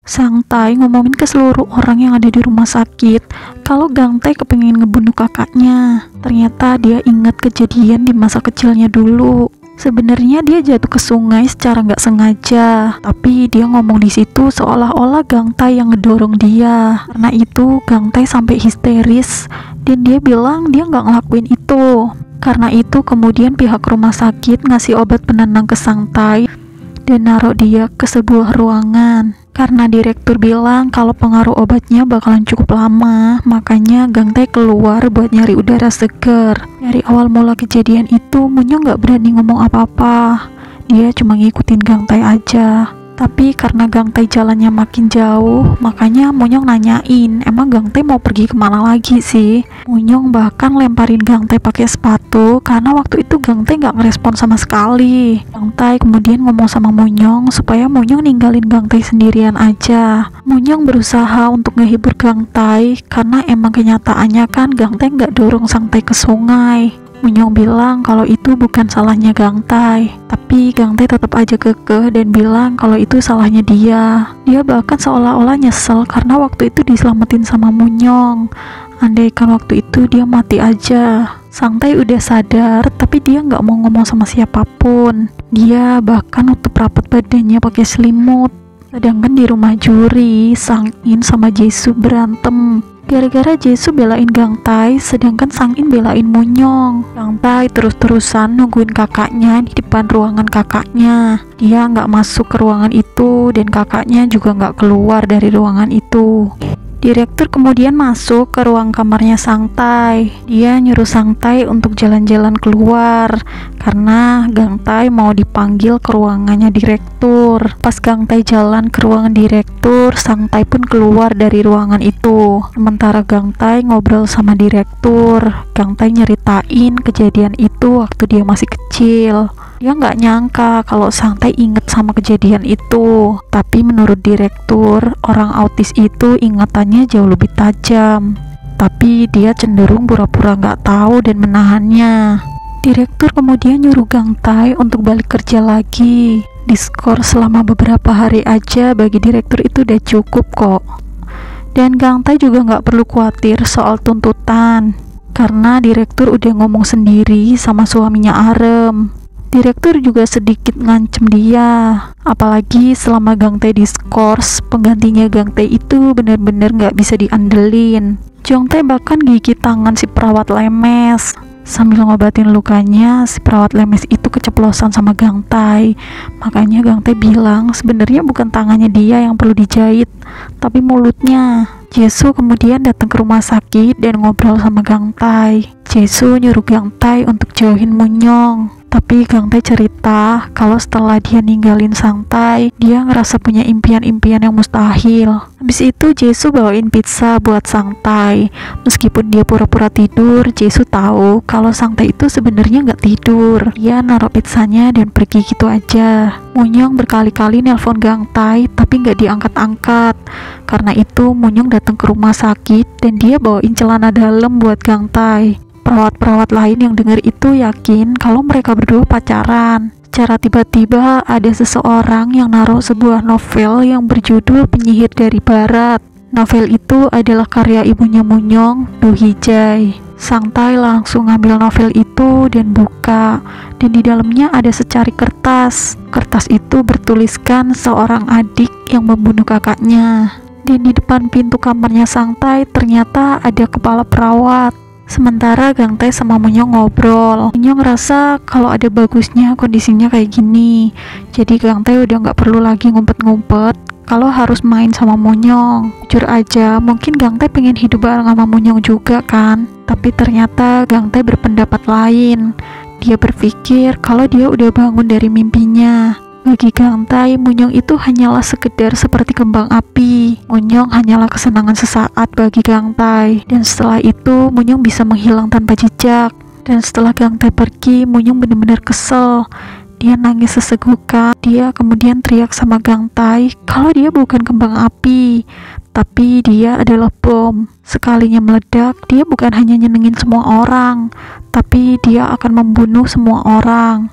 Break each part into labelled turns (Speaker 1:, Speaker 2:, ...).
Speaker 1: Sang Tai ngomongin ke seluruh orang yang ada di rumah sakit kalau Gang Tai kepengen ngebunuh kakaknya. Ternyata dia ingat kejadian di masa kecilnya dulu. Sebenarnya dia jatuh ke sungai secara nggak sengaja, tapi dia ngomong di situ seolah-olah Gang Tai yang ngedorong dia. Karena itu Gang Tai sampai histeris dan dia bilang dia nggak ngelakuin itu. Karena itu kemudian pihak rumah sakit ngasih obat penenang ke Sang Tai dan naruh dia ke sebuah ruangan. Karena direktur bilang kalau pengaruh obatnya bakalan cukup lama, makanya Gang Tai keluar buat nyari udara segar. Dari awal mula kejadian itu, Munyong gak berani ngomong apa-apa. Dia cuma ngikutin Gang Tai aja. Tapi karena Gang Tai jalannya makin jauh, makanya Munyong nanyain, emang Gang Tai mau pergi kemana lagi sih? Munyong bahkan lemparin Gang Tai pakai sepatu, karena waktu itu Gang Tai nggak ngerespon sama sekali. Gang Tai kemudian ngomong sama Munyong supaya Munyong ninggalin Gang Tai sendirian aja. Munyong berusaha untuk ngehibur Gang Tai, karena emang kenyataannya kan Gang Tai nggak dorong Sang Tai ke sungai. Munyong bilang kalau itu bukan salahnya Gang Tai, tapi Gang Tai tetap aja kekeh dan bilang kalau itu salahnya dia. Dia bahkan seolah-olah nyesel karena waktu itu diselamatin sama Munyong. Andaikan waktu itu dia mati aja. Sang Tai udah sadar, tapi dia nggak mau ngomong sama siapapun. Dia bahkan nutup rapat badannya pakai selimut. Sedangkan di rumah juri, Sang In sama Jesu berantem. Gara-gara Jesu belain Gang Tai, sedangkan Sang In belain Munyong. Gang Tai terus-terusan nungguin kakaknya di depan ruangan kakaknya. Dia nggak masuk ke ruangan itu dan kakaknya juga nggak keluar dari ruangan itu. Direktur kemudian masuk ke ruang kamarnya Sang Tai. Dia nyuruh Sang Tai untuk jalan-jalan keluar karena Gang Tai mau dipanggil ke ruangannya direktur. Pas Gang Tai jalan ke ruangan direktur, Sang Tai pun keluar dari ruangan itu. Sementara Gang Tai ngobrol sama direktur, Gang Tai nyeritain kejadian itu waktu dia masih kecil. Dia nggak nyangka kalau Sang Tai inget sama kejadian itu. Tapi menurut direktur, orang autis itu ingatannya jauh lebih tajam. Tapi dia cenderung pura-pura nggak tahu dan menahannya. Direktur kemudian nyuruh Gang Tai untuk balik kerja lagi. Diskor selama beberapa hari aja bagi direktur itu udah cukup kok. Dan Gang Tai juga nggak perlu khawatir soal tuntutan. Karena direktur udah ngomong sendiri sama suaminya Arem. Direktur juga sedikit ngancem dia, apalagi selama Gang Tai diskors, penggantinya Gang Tai itu bener-bener nggak bisa diandelin. Jong Tai bahkan gigit tangan si perawat lemes. Sambil ngobatin lukanya, si perawat lemes itu keceplosan sama Gang Tai. Makanya Gang Tai bilang sebenarnya bukan tangannya dia yang perlu dijahit, tapi mulutnya. Jesu kemudian datang ke rumah sakit dan ngobrol sama Gang Tai. Jesu nyuruh Gang Tai untuk jauhin Munyong. Tapi Gang Tai cerita kalau setelah dia ninggalin Sang Tai, dia ngerasa punya impian-impian yang mustahil. Habis itu Jesu bawain pizza buat Sang Tai. Meskipun dia pura-pura tidur, Jesu tahu kalau Sang Tai itu sebenarnya nggak tidur. Dia naruh pizzanya dan pergi gitu aja. Munyong berkali-kali nelpon Gang Tai, tapi nggak diangkat-angkat. Karena itu Munyong datang ke rumah sakit dan dia bawain celana dalam buat Gang Tai. Perawat-perawat lain yang dengar itu yakin kalau mereka berdua pacaran. Secara tiba-tiba ada seseorang yang naruh sebuah novel yang berjudul Penyihir dari Barat. Novel itu adalah karya ibunya Munyong, Du Hijai. Sang Tai langsung ngambil novel itu dan buka. Dan di dalamnya ada secari kertas. Kertas itu bertuliskan seorang adik yang membunuh kakaknya. Dan di depan pintu kamarnya Sang Tai ternyata ada kepala perawat. Sementara Gang Tai sama Munyong ngobrol. Munyong ngerasa kalau ada bagusnya kondisinya kayak gini. Jadi Gang Tai udah nggak perlu lagi ngumpet-ngumpet kalau harus main sama Munyong. Jujur aja, mungkin Gang Tai pengen hidup bareng sama Munyong juga kan. Tapi ternyata Gang Tai berpendapat lain. Dia berpikir kalau dia udah bangun dari mimpinya. Bagi Gang Tai, Munyong itu hanyalah sekedar seperti kembang api. Munyong hanyalah kesenangan sesaat bagi Gang Tai. Dan setelah itu, Munyong bisa menghilang tanpa jejak. Dan setelah Gang Tai pergi, Munyong benar-benar kesel. Dia nangis sesegukan. Dia kemudian teriak sama Gang Tai kalau dia bukan kembang api, tapi dia adalah bom. Sekalinya meledak, dia bukan hanya nyenengin semua orang, tapi dia akan membunuh semua orang.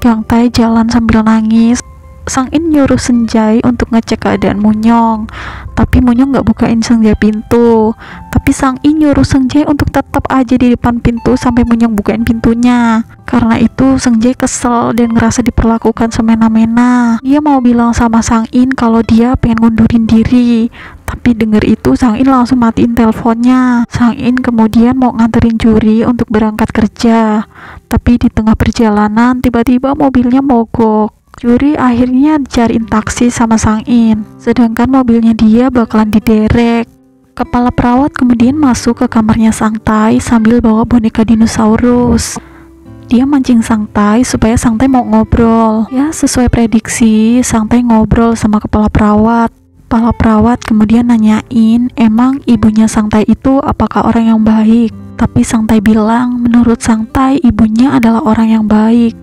Speaker 1: Gang Tai jalan sambil nangis. Sang In nyuruh Senjai untuk ngecek keadaan Munyong, tapi Munyong nggak bukain Senjai pintu. Tapi Sang In nyuruh Senjai untuk tetap aja di depan pintu sampai Munyong bukain pintunya. Karena itu Senjai kesel dan ngerasa diperlakukan semena-mena. Dia mau bilang sama Sang In kalau dia pengen ngundurin diri, tapi denger itu Sang In langsung matiin teleponnya. Sang In kemudian mau nganterin Juri untuk berangkat kerja, tapi di tengah perjalanan tiba-tiba mobilnya mogok. Juri akhirnya dicariin taksi sama Sang In, sedangkan mobilnya dia bakalan diderek. Kepala perawat kemudian masuk ke kamarnya Sang Tai sambil bawa boneka dinosaurus. Dia mancing Sang Tai supaya Sang Tai mau ngobrol. Ya, sesuai prediksi, Sang Tai ngobrol sama kepala perawat. Kepala perawat kemudian nanyain emang ibunya Sang Tai itu apakah orang yang baik. Tapi Sang Tai bilang menurut Sang Tai ibunya adalah orang yang baik,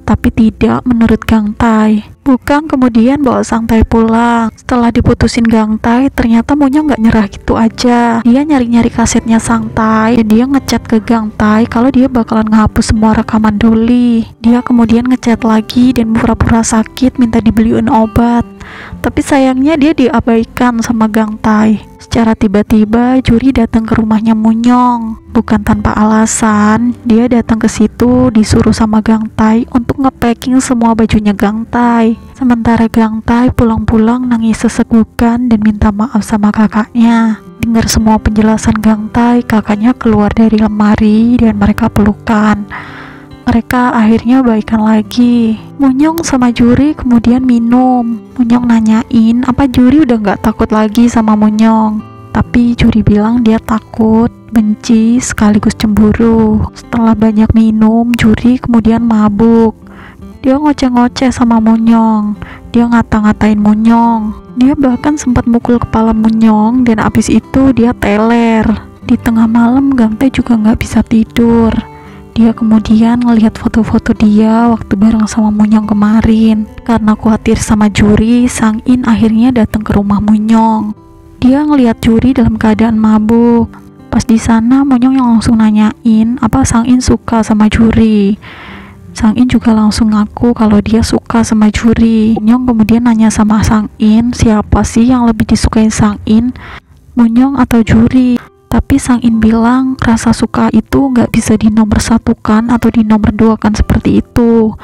Speaker 1: tapi tidak menurut Gang Tai. Bukang kemudian bawa Sang Tai pulang. Setelah diputusin Gang Tai, ternyata Munyong nggak nyerah gitu aja. Dia nyari-nyari kasetnya Sang Tai dan dia ngechat ke Gang Tai kalau dia bakalan ngehapus semua rekaman Dolly. Dia kemudian ngechat lagi dan pura-pura sakit minta dibeliin obat. Tapi sayangnya dia diabaikan sama Gang Tai. Secara tiba-tiba Juri datang ke rumahnya Munyong. Bukan tanpa alasan, dia datang ke situ disuruh sama Gang Tai untuk nge-packing semua bajunya Gang Tai. Sementara Gang Tai pulang-pulang nangis sesegukan dan minta maaf sama kakaknya. Dengar semua penjelasan Gang Tai, kakaknya keluar dari lemari dan mereka pelukan. Mereka akhirnya baikan lagi. Munyong sama Juri kemudian minum. Munyong nanyain apa Juri udah gak takut lagi sama Munyong. Tapi Juri bilang dia takut, benci, sekaligus cemburu. Setelah banyak minum, Juri kemudian mabuk. Dia ngoceh-ngoceh sama Munyong. Dia ngata-ngatain Munyong. Dia bahkan sempat mukul kepala Munyong dan abis itu dia teler. Di tengah malam Gang Tai juga gak bisa tidur. Dia kemudian ngelihat foto-foto dia waktu bareng sama Munyong kemarin. Karena khawatir sama Juri, Sang In akhirnya datang ke rumah Munyong. Dia ngelihat Juri dalam keadaan mabuk. Pas di sana Munyong yang langsung nanyain apa Sang In suka sama Juri. Sang In juga langsung ngaku kalau dia suka sama Juri. Munyong kemudian nanya sama Sang In siapa sih yang lebih disukai Sang In, Munyong atau Juri. Tapi Sang In bilang rasa suka itu nggak bisa dinomorsatukan atau dinomorduakan seperti itu,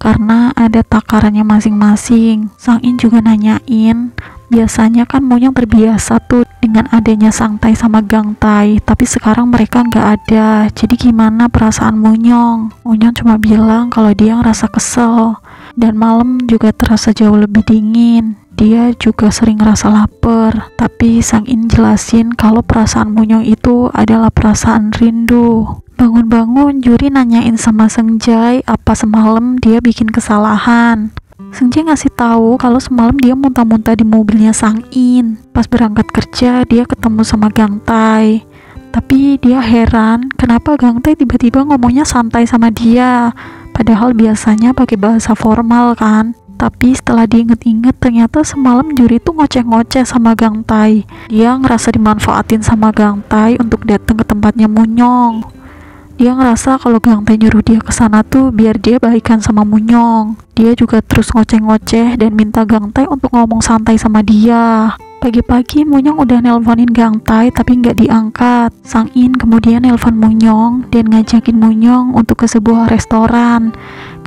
Speaker 1: karena ada takarannya masing-masing. Sang In juga nanyain, biasanya kan Munyong terbiasa tuh dengan adanya Sang Tai sama Gang Tai, tapi sekarang mereka nggak ada, jadi gimana perasaan Munyong? Munyong cuma bilang kalau dia ngerasa kesel, dan malam juga terasa jauh lebih dingin. Dia juga sering ngerasa lapar, tapi Sang In jelasin kalau perasaan Munyong itu adalah perasaan rindu. Bangun-bangun, Juri nanyain sama Senjai apa semalam dia bikin kesalahan. Senjai ngasih tahu kalau semalam dia muntah-muntah di mobilnya Sang In. Pas berangkat kerja, dia ketemu sama Gang Tai. Tapi dia heran kenapa Gang Tai tiba-tiba ngomongnya santai sama dia, padahal biasanya pakai bahasa formal kan. Tapi setelah diinget-inget ternyata semalam Juri tuh ngoceh-ngoceh sama Gang Tai. Dia ngerasa dimanfaatin sama Gang Tai untuk datang ke tempatnya Munyong. Dia ngerasa kalau Gang Tai nyuruh dia ke sana tuh biar dia baikan sama Munyong. Dia juga terus ngoceh-ngoceh dan minta Gang Tai untuk ngomong santai sama dia. Pagi-pagi Munyong udah nelponin Gang Tai tapi nggak diangkat. Sang In kemudian nelpon Munyong dan ngajakin Munyong untuk ke sebuah restoran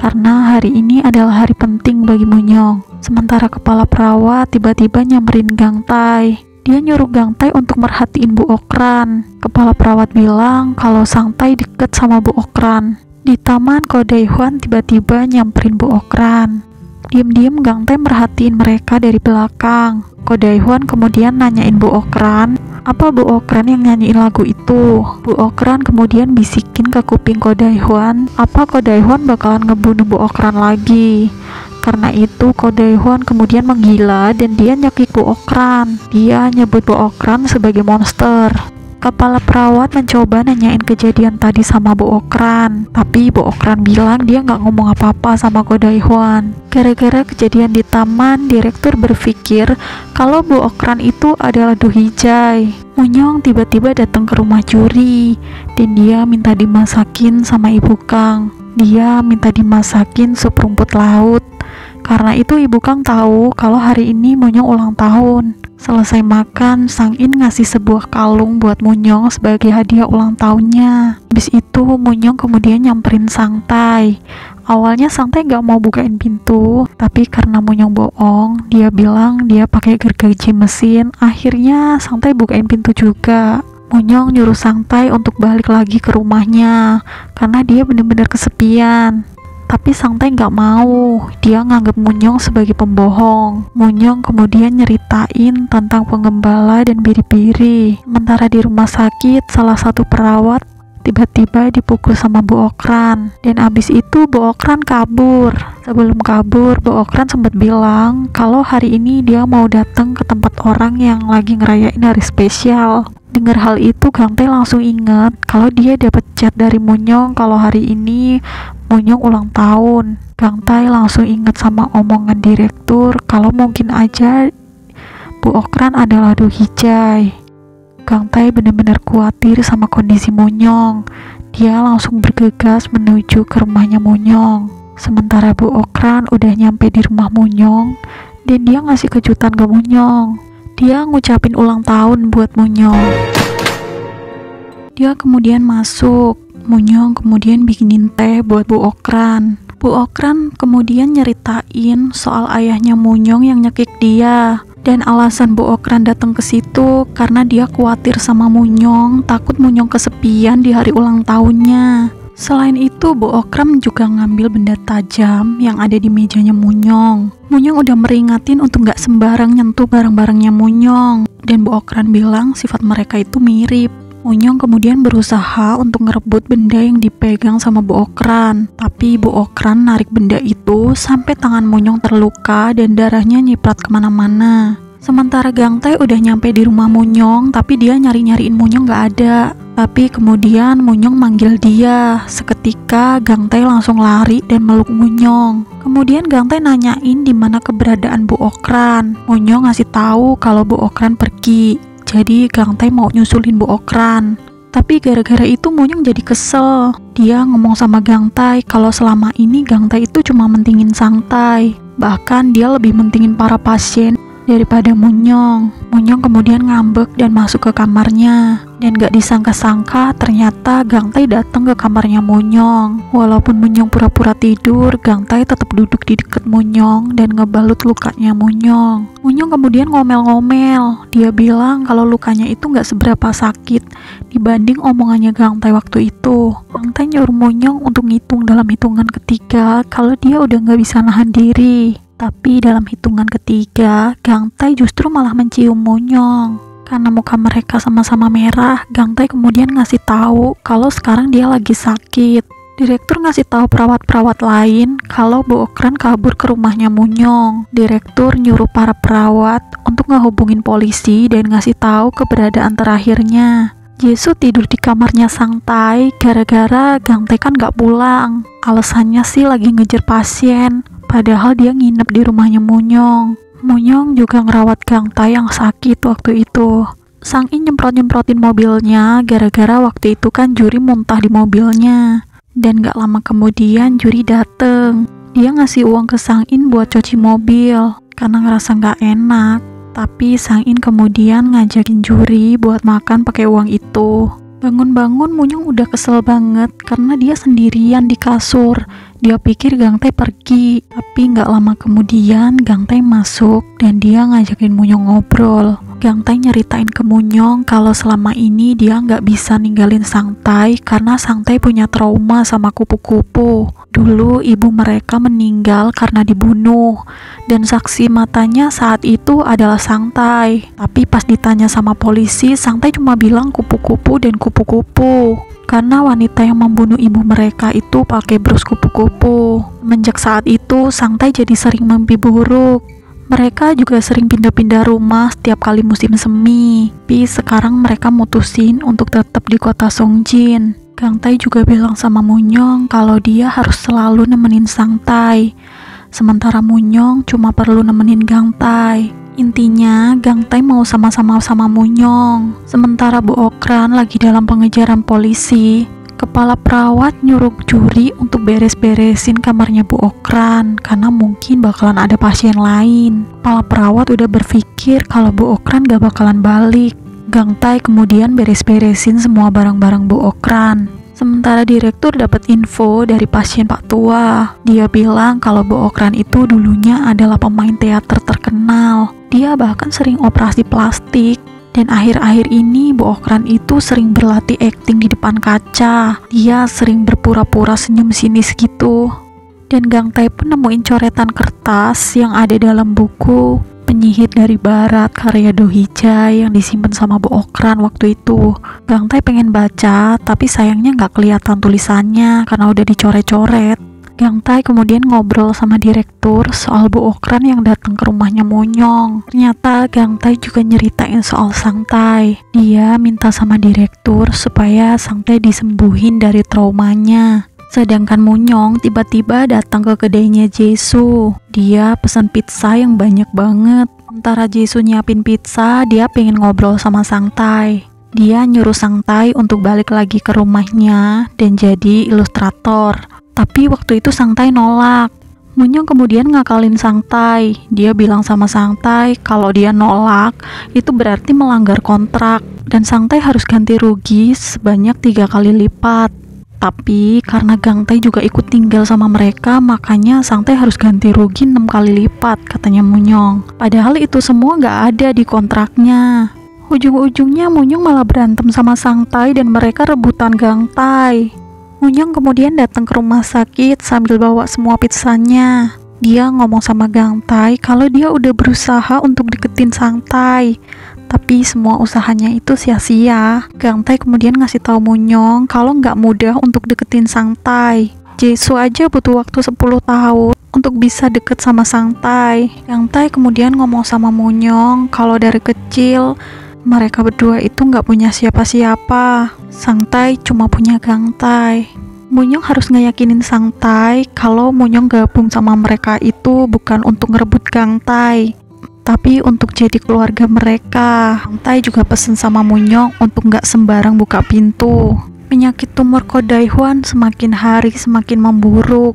Speaker 1: karena hari ini adalah hari penting bagi Munyong. Sementara kepala perawat tiba-tiba nyamperin Gang Tai. Dia nyuruh Gang Tai untuk merhatiin Bu Okran. Kepala perawat bilang kalau Sang Tai deket sama Bu Okran. Di taman Ko Dae-hwan tiba-tiba nyamperin Bu Okran. Diam-diam Gang Tai merhatiin mereka dari belakang. Ko Dae-hwan kemudian nanyain Bu Okran, apa Bu Okran yang nyanyiin lagu itu? Bu Okran kemudian bisikin ke kuping Ko Dae-hwan, apa Ko Dae-hwan bakalan ngebunuh Bu Okran lagi. Karena itu Ko Dae-hwan kemudian menggila dan dia nyekik Bu Okran. Dia nyebut Bu Okran sebagai monster. Kepala perawat mencoba nanyain kejadian tadi sama Bu Okran, tapi Bu Okran bilang dia nggak ngomong apa-apa sama Ko Dae-hwan. Gara-gara kejadian di taman, direktur berpikir kalau Bu Okran itu adalah Do Hee-jae. Munyong tiba-tiba datang ke rumah Juri dan dia minta dimasakin sama Ibu Kang. Dia minta dimasakin sup rumput laut Karena itu Ibu Kang tahu kalau hari ini Munyong ulang tahun. Selesai makan, Sang In ngasih sebuah kalung buat Munyong sebagai hadiah ulang tahunnya. Habis itu Munyong kemudian nyamperin Sang Tai. Awalnya Sang Tai gak mau bukain pintu, tapi karena Munyong bohong, dia bilang dia pakai gergaji mesin. Akhirnya Sang Tai bukain pintu juga. Munyong nyuruh Sang Tai untuk balik lagi ke rumahnya karena dia benar-benar kesepian. Tapi Sang Tai nggak mau, dia nganggap Munyong sebagai pembohong. Munyong kemudian nyeritain tentang penggembala dan biri-biri. Sementara di rumah sakit, salah satu perawat tiba-tiba dipukul sama Bu Okran. Dan abis itu Bu Okran kabur. Sebelum kabur, Bu Okran sempat bilang kalau hari ini dia mau datang ke tempat orang yang lagi ngerayain hari spesial. Dengar hal itu, Gang Tai langsung ingat kalau dia dapat chat dari Munyong kalau hari ini Munyong ulang tahun. Gang Tai langsung ingat sama omongan direktur kalau mungkin aja Bu Okran adalah Do Hijai. Gang Tai benar-benar khawatir sama kondisi Munyong. Dia langsung bergegas menuju ke rumahnya Munyong. Sementara Bu Okran udah nyampe di rumah Munyong dan dia ngasih kejutan ke Munyong. Dia ngucapin ulang tahun buat Munyong. Dia kemudian masuk. Munyong kemudian bikinin teh buat Bu Okran. Bu Okran kemudian nyeritain soal ayahnya Munyong yang nyekik dia. Dan alasan Bu Okran datang ke situ karena dia khawatir sama Munyong, takut Munyong kesepian di hari ulang tahunnya. Selain itu, Bu Okran juga ngambil benda tajam yang ada di mejanya Munyong. Munyong udah meringatin untuk gak sembarang nyentuh barang-barangnya Munyong. Dan Bu Okran bilang sifat mereka itu mirip. Munyong kemudian berusaha untuk ngerebut benda yang dipegang sama Bu Okran. Tapi Bu Okran narik benda itu sampai tangan Munyong terluka dan darahnya nyiprat kemana-mana. Sementara Gang Tai udah nyampe di rumah Munyong, tapi dia nyari-nyariin Munyong gak ada. Tapi kemudian Munyong manggil dia. Seketika Gang Tai langsung lari dan meluk Munyong. Kemudian Gang Tai nanyain di mana keberadaan Bu Okran. Munyong ngasih tahu kalau Bu Okran pergi. Jadi Gang Tai mau nyusulin Bu Okran. Tapi gara-gara itu Munyong jadi kesel. Dia ngomong sama Gang Tai kalau selama ini Gang Tai itu cuma mentingin Sang Tai. Bahkan dia lebih mentingin para pasien daripada Munyong. Munyong kemudian ngambek dan masuk ke kamarnya. Dan gak disangka-sangka ternyata Gang Tai datang ke kamarnya Munyong. Walaupun Munyong pura-pura tidur, Gang Tai tetap duduk di dekat Munyong dan ngebalut lukanya Munyong. Munyong kemudian ngomel-ngomel. Dia bilang kalau lukanya itu gak seberapa sakit dibanding omongannya Gang Tai waktu itu. Gang Tai nyuruh Munyong untuk ngitung dalam hitungan ketiga kalau dia udah gak bisa nahan diri. Tapi dalam hitungan ketiga, Gang Tai justru malah mencium Munyong. Karena muka mereka sama-sama merah, Gang Tai kemudian ngasih tahu kalau sekarang dia lagi sakit. Direktur ngasih tahu perawat-perawat lain kalau Bu Okran kabur ke rumahnya Munyong. Direktur nyuruh para perawat untuk ngehubungin polisi dan ngasih tahu keberadaan terakhirnya. Jesu tidur di kamarnya Sang Tai gara-gara Gang Tai kan gak pulang. Alasannya sih lagi ngejar pasien, padahal dia nginep di rumahnya Munyong. Munyong juga ngerawat Gang Tai yang sakit waktu itu. Sang In nyemprot-nyemprotin mobilnya gara-gara waktu itu kan Juri muntah di mobilnya. Dan gak lama kemudian Juri dateng. Dia ngasih uang ke Sang In buat cuci mobil karena ngerasa gak enak. Tapi Sang In kemudian ngajakin Juri buat makan pakai uang itu. Bangun-bangun Munyong udah kesel banget karena dia sendirian di kasur. Dia pikir Gang Tai pergi, tapi nggak lama kemudian Gang Tai masuk dan dia ngajakin Munyong ngobrol. Gang Tai nyeritain ke Munyong kalau selama ini dia nggak bisa ninggalin Sang Tai karena Sang Tai punya trauma sama kupu-kupu. Dulu ibu mereka meninggal karena dibunuh dan saksi matanya saat itu adalah Sang Tai. Tapi pas ditanya sama polisi, Sang Tai cuma bilang kupu-kupu dan kupu-kupu. Karena wanita yang membunuh ibu mereka itu pakai bros kupu-kupu. Semenjak saat itu, Sang Tai jadi sering mimpi buruk. Mereka juga sering pindah-pindah rumah setiap kali musim semi. Tapi sekarang mereka mutusin untuk tetap di kota Songjin. Gang Tai juga bilang sama Munyong kalau dia harus selalu nemenin Sang Tai. Sementara Munyong cuma perlu nemenin Gang Tai. Intinya, Gang Tai mau sama-sama sama Munyong. Sementara Bu Okran lagi dalam pengejaran polisi, Kepala perawat nyuruh juri untuk beres-beresin kamarnya Bu Okran karena mungkin bakalan ada pasien lain. Kepala perawat udah berpikir kalau Bu Okran gak bakalan balik. Gang Tai kemudian beres-beresin semua barang-barang Bu Okran. Sementara direktur dapat info dari pasien Pak Tua. Dia bilang kalau Bu Okran itu dulunya adalah pemain teater terkenal. Dia bahkan sering operasi plastik. Dan akhir-akhir ini Bu Okran itu sering berlatih akting di depan kaca. Dia sering berpura-pura senyum sinis gitu. Dan Gang Tai pun nemuin coretan kertas yang ada dalam buku Penyihir dari Barat karya Do Hijai yang disimpan sama Bu Okran waktu itu. Gang Tai pengen baca, tapi sayangnya nggak kelihatan tulisannya karena udah dicoret-coret. Gang Tai kemudian ngobrol sama direktur soal Bu Okran yang datang ke rumahnya Monyong. Ternyata Gang Tai juga nyeritain soal Sang Tai. Dia minta sama direktur supaya Sang Tai disembuhin dari traumanya. Sedangkan Monyong tiba-tiba datang ke kedainya Jesu. Dia pesan pizza yang banyak banget. Sementara Jesu nyiapin pizza, dia pengen ngobrol sama Sang Tai. Dia nyuruh Sang Tai untuk balik lagi ke rumahnya dan jadi ilustrator. Tapi waktu itu Sang Tai nolak. Monyong kemudian ngakalin Sang Tai. Dia bilang sama Sang Tai kalau dia nolak itu berarti melanggar kontrak dan Sang Tai harus ganti rugi sebanyak 3 kali lipat. Tapi karena Gang Tai juga ikut tinggal sama mereka, makanya Sang Tai harus ganti rugi 6 kali lipat, katanya Monyong. Padahal itu semua nggak ada di kontraknya. Ujung-ujungnya Monyong malah berantem sama Sang Tai dan mereka rebutan Gang Tai. Monyong kemudian datang ke rumah sakit sambil bawa semua pizzanya. Dia ngomong sama Gang Tai kalau dia udah berusaha untuk deketin Sang Tai, tapi semua usahanya itu sia-sia. Gang Tai kemudian ngasih tahu Monyong kalau nggak mudah untuk deketin Sang Tai. Jesu aja butuh waktu 10 tahun untuk bisa deket sama Sang Tai. Gang Tai kemudian ngomong sama Monyong kalau dari kecil mereka berdua itu nggak punya siapa-siapa. Sang Tai cuma punya Gang Tai. Monyong harus ngeyakinin Sang Tai kalau Monyong gabung sama mereka itu bukan untuk ngerebut Gang Tai, tapi untuk jadi keluarga mereka. Gang Tai juga pesen sama Monyong untuk nggak sembarang buka pintu. Penyakit tumor Kodaihuan semakin hari semakin memburuk.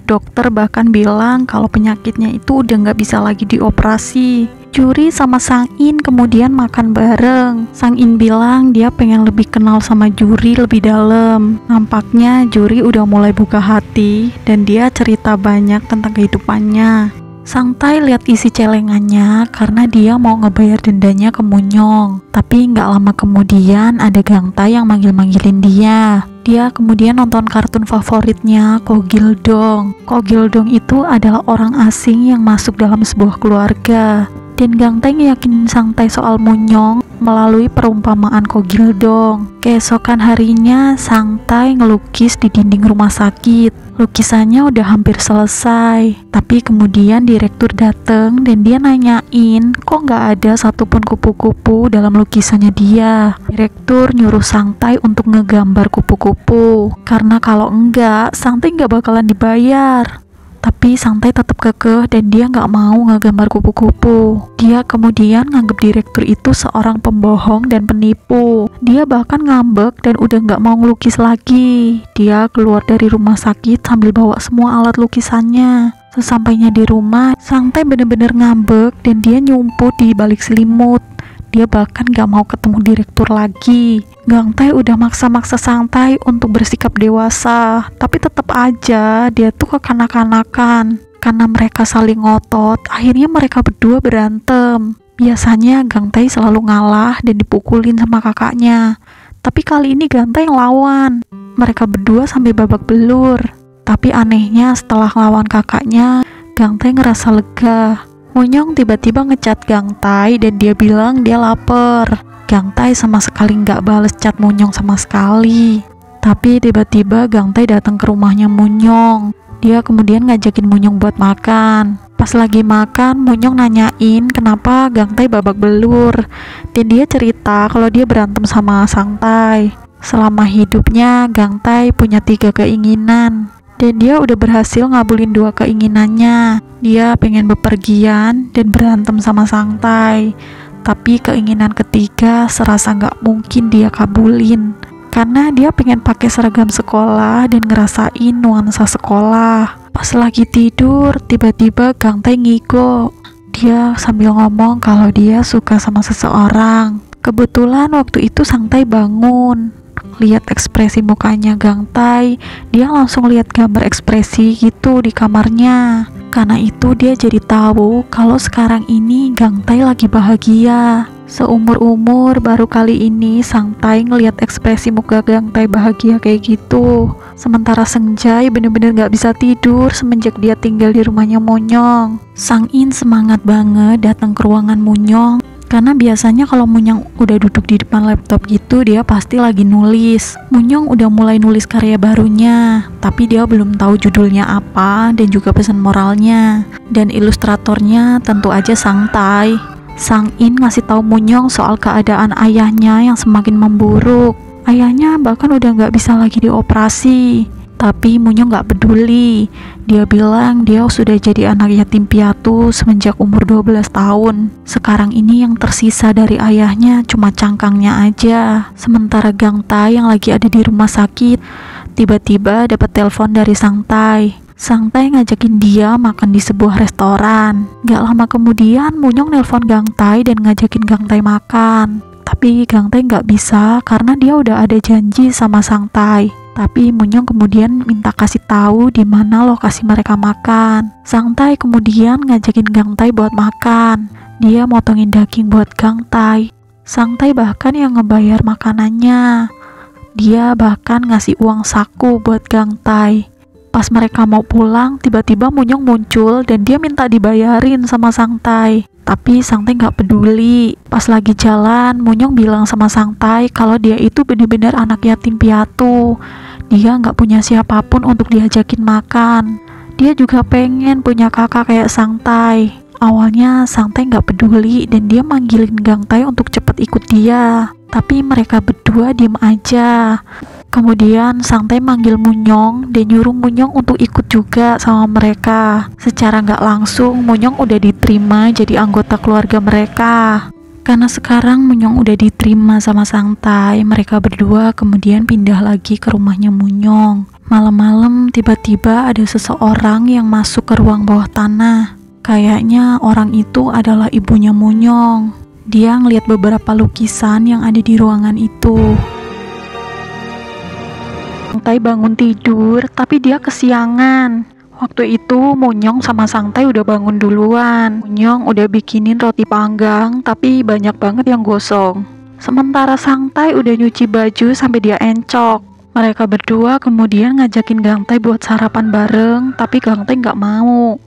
Speaker 1: Dokter bahkan bilang kalau penyakitnya itu udah nggak bisa lagi dioperasi. Juri sama Sang In kemudian makan bareng. Sang In bilang dia pengen lebih kenal sama Juri lebih dalam. Nampaknya Juri udah mulai buka hati dan dia cerita banyak tentang kehidupannya. Sang Tai lihat isi celengannya karena dia mau ngebayar dendanya ke Monyong. Tapi nggak lama kemudian ada Gang Tai yang manggil-manggilin dia. Dia kemudian nonton kartun favoritnya Ko Gildong. Ko Gildong itu adalah orang asing yang masuk dalam sebuah keluarga. Dan Gang Tai ngeyakinin Sang Tai soal Monyong melalui perumpamaan Ko Gildong. Keesokan harinya Sang Tai ngelukis di dinding rumah sakit. Lukisannya udah hampir selesai, tapi kemudian direktur dateng dan dia nanyain kok nggak ada satupun kupu-kupu dalam lukisannya dia. Direktur nyuruh Sang Tai untuk ngegambar kupu-kupu karena kalau enggak Sang Tai nggak bakalan dibayar. Tapi Sang Tai tetap kekeh dan dia nggak mau ngegambar kupu-kupu. Dia kemudian nganggep direktur itu seorang pembohong dan penipu. Dia bahkan ngambek dan udah nggak mau ngelukis lagi. Dia keluar dari rumah sakit sambil bawa semua alat lukisannya. Sesampainya di rumah, Sang Tai bener-bener ngambek dan dia nyumput di balik selimut. Dia bahkan gak mau ketemu direktur lagi. Gang Tai udah maksa-maksa Sang Tai untuk bersikap dewasa, tapi tetap aja dia tuh kekanak-kanakan. Karena mereka saling ngotot, akhirnya mereka berdua berantem. Biasanya Gang Tai selalu ngalah dan dipukulin sama kakaknya. Tapi kali ini Gang Tai yang lawan. Mereka berdua sampai babak belur. Tapi anehnya setelah ngelawan kakaknya, Gang Tai ngerasa lega. Monyong tiba-tiba ngechat Gang Tai dan dia bilang dia lapar. Gang Tai sama sekali nggak bales chat Monyong sama sekali. Tapi tiba-tiba Gang Tai datang ke rumahnya Monyong. Dia kemudian ngajakin Monyong buat makan. Pas lagi makan, Monyong nanyain kenapa Gang Tai babak belur. Dan dia cerita kalau dia berantem sama Sang Tai. Selama hidupnya, Gang Tai punya 3 keinginan. Dan dia udah berhasil ngabulin 2 keinginannya. Dia pengen bepergian dan berantem sama Sang Tai. Tapi keinginan ketiga serasa nggak mungkin dia kabulin. karena dia pengen pakai seragam sekolah dan ngerasain nuansa sekolah. Pas lagi tidur, tiba-tiba Gang Tae ngigo. Dia sambil ngomong kalau dia suka sama seseorang. Kebetulan waktu itu Sang Tae bangun. Lihat ekspresi mukanya Gang Tae, dia langsung lihat gambar ekspresi gitu di kamarnya. Karena itu dia jadi tahu kalau sekarang ini Gang Tae lagi bahagia. Seumur-umur baru kali ini Sang Tae ngelihat ekspresi muka Gang Tae bahagia kayak gitu. Sementara Seng Jae bener-bener gak bisa tidur semenjak dia tinggal di rumahnya Monyong. Sang In semangat banget datang ke ruangan Monyong. Karena biasanya kalau Munyong udah duduk di depan laptop gitu, dia pasti lagi nulis. Munyong udah mulai nulis karya barunya, tapi dia belum tahu judulnya apa dan juga pesan moralnya. Dan ilustratornya tentu aja Sang Tae. Sang In ngasih tahu Munyong soal keadaan ayahnya yang semakin memburuk. Ayahnya bahkan udah gak bisa lagi dioperasi. Tapi Munyong gak peduli. Dia bilang dia sudah jadi anak yatim piatu semenjak umur 12 tahun. Sekarang ini yang tersisa dari ayahnya cuma cangkangnya aja. Sementara Gang Tae yang lagi ada di rumah sakit, tiba-tiba dapat telepon dari Sang Tae. Sang Tae ngajakin dia makan di sebuah restoran. Gak lama kemudian Munyong nelpon Gang Tae dan ngajakin Gang Tae makan. Tapi Gang Tae gak bisa karena dia udah ada janji sama Sang Tae. Tapi Munyong kemudian minta kasih tahu di mana lokasi mereka makan. Sang Tae kemudian ngajakin Gang Tae buat makan. Dia motongin daging buat Gang Tae. Sang Tae bahkan yang ngebayar makanannya. Dia bahkan ngasih uang saku buat Gang Tae. Pas mereka mau pulang, tiba-tiba Munyong muncul dan dia minta dibayarin sama Sang Tae. Tapi Sang Tae gak peduli. Pas lagi jalan, Munyong bilang sama Sang Tae kalau dia itu bener-bener anak yatim piatu. Dia gak punya siapapun untuk diajakin makan. Dia juga pengen punya kakak kayak Sang Tae. Awalnya Sang Tae gak peduli dan dia manggilin Gang Tae untuk cepet ikut dia. Tapi mereka berdua diem aja. Kemudian Sang Tae manggil Munyong dan nyuruh Munyong untuk ikut juga sama mereka. Secara nggak langsung Munyong udah diterima jadi anggota keluarga mereka. Karena sekarang Munyong udah diterima sama Sang Tae, mereka berdua kemudian pindah lagi ke rumahnya Munyong. Malam-malam tiba-tiba ada seseorang yang masuk ke ruang bawah tanah. Kayaknya orang itu adalah ibunya Munyong. Dia ngeliat beberapa lukisan yang ada di ruangan itu. Sang Tae bangun tidur, tapi dia kesiangan. Waktu itu Munyong sama Sang Tae udah bangun duluan. Munyong udah bikinin roti panggang, tapi banyak banget yang gosong. Sementara Sang Tae udah nyuci baju sampai dia encok. Mereka berdua kemudian ngajakin Gang Tae buat sarapan bareng, tapi Gang Tae nggak mau.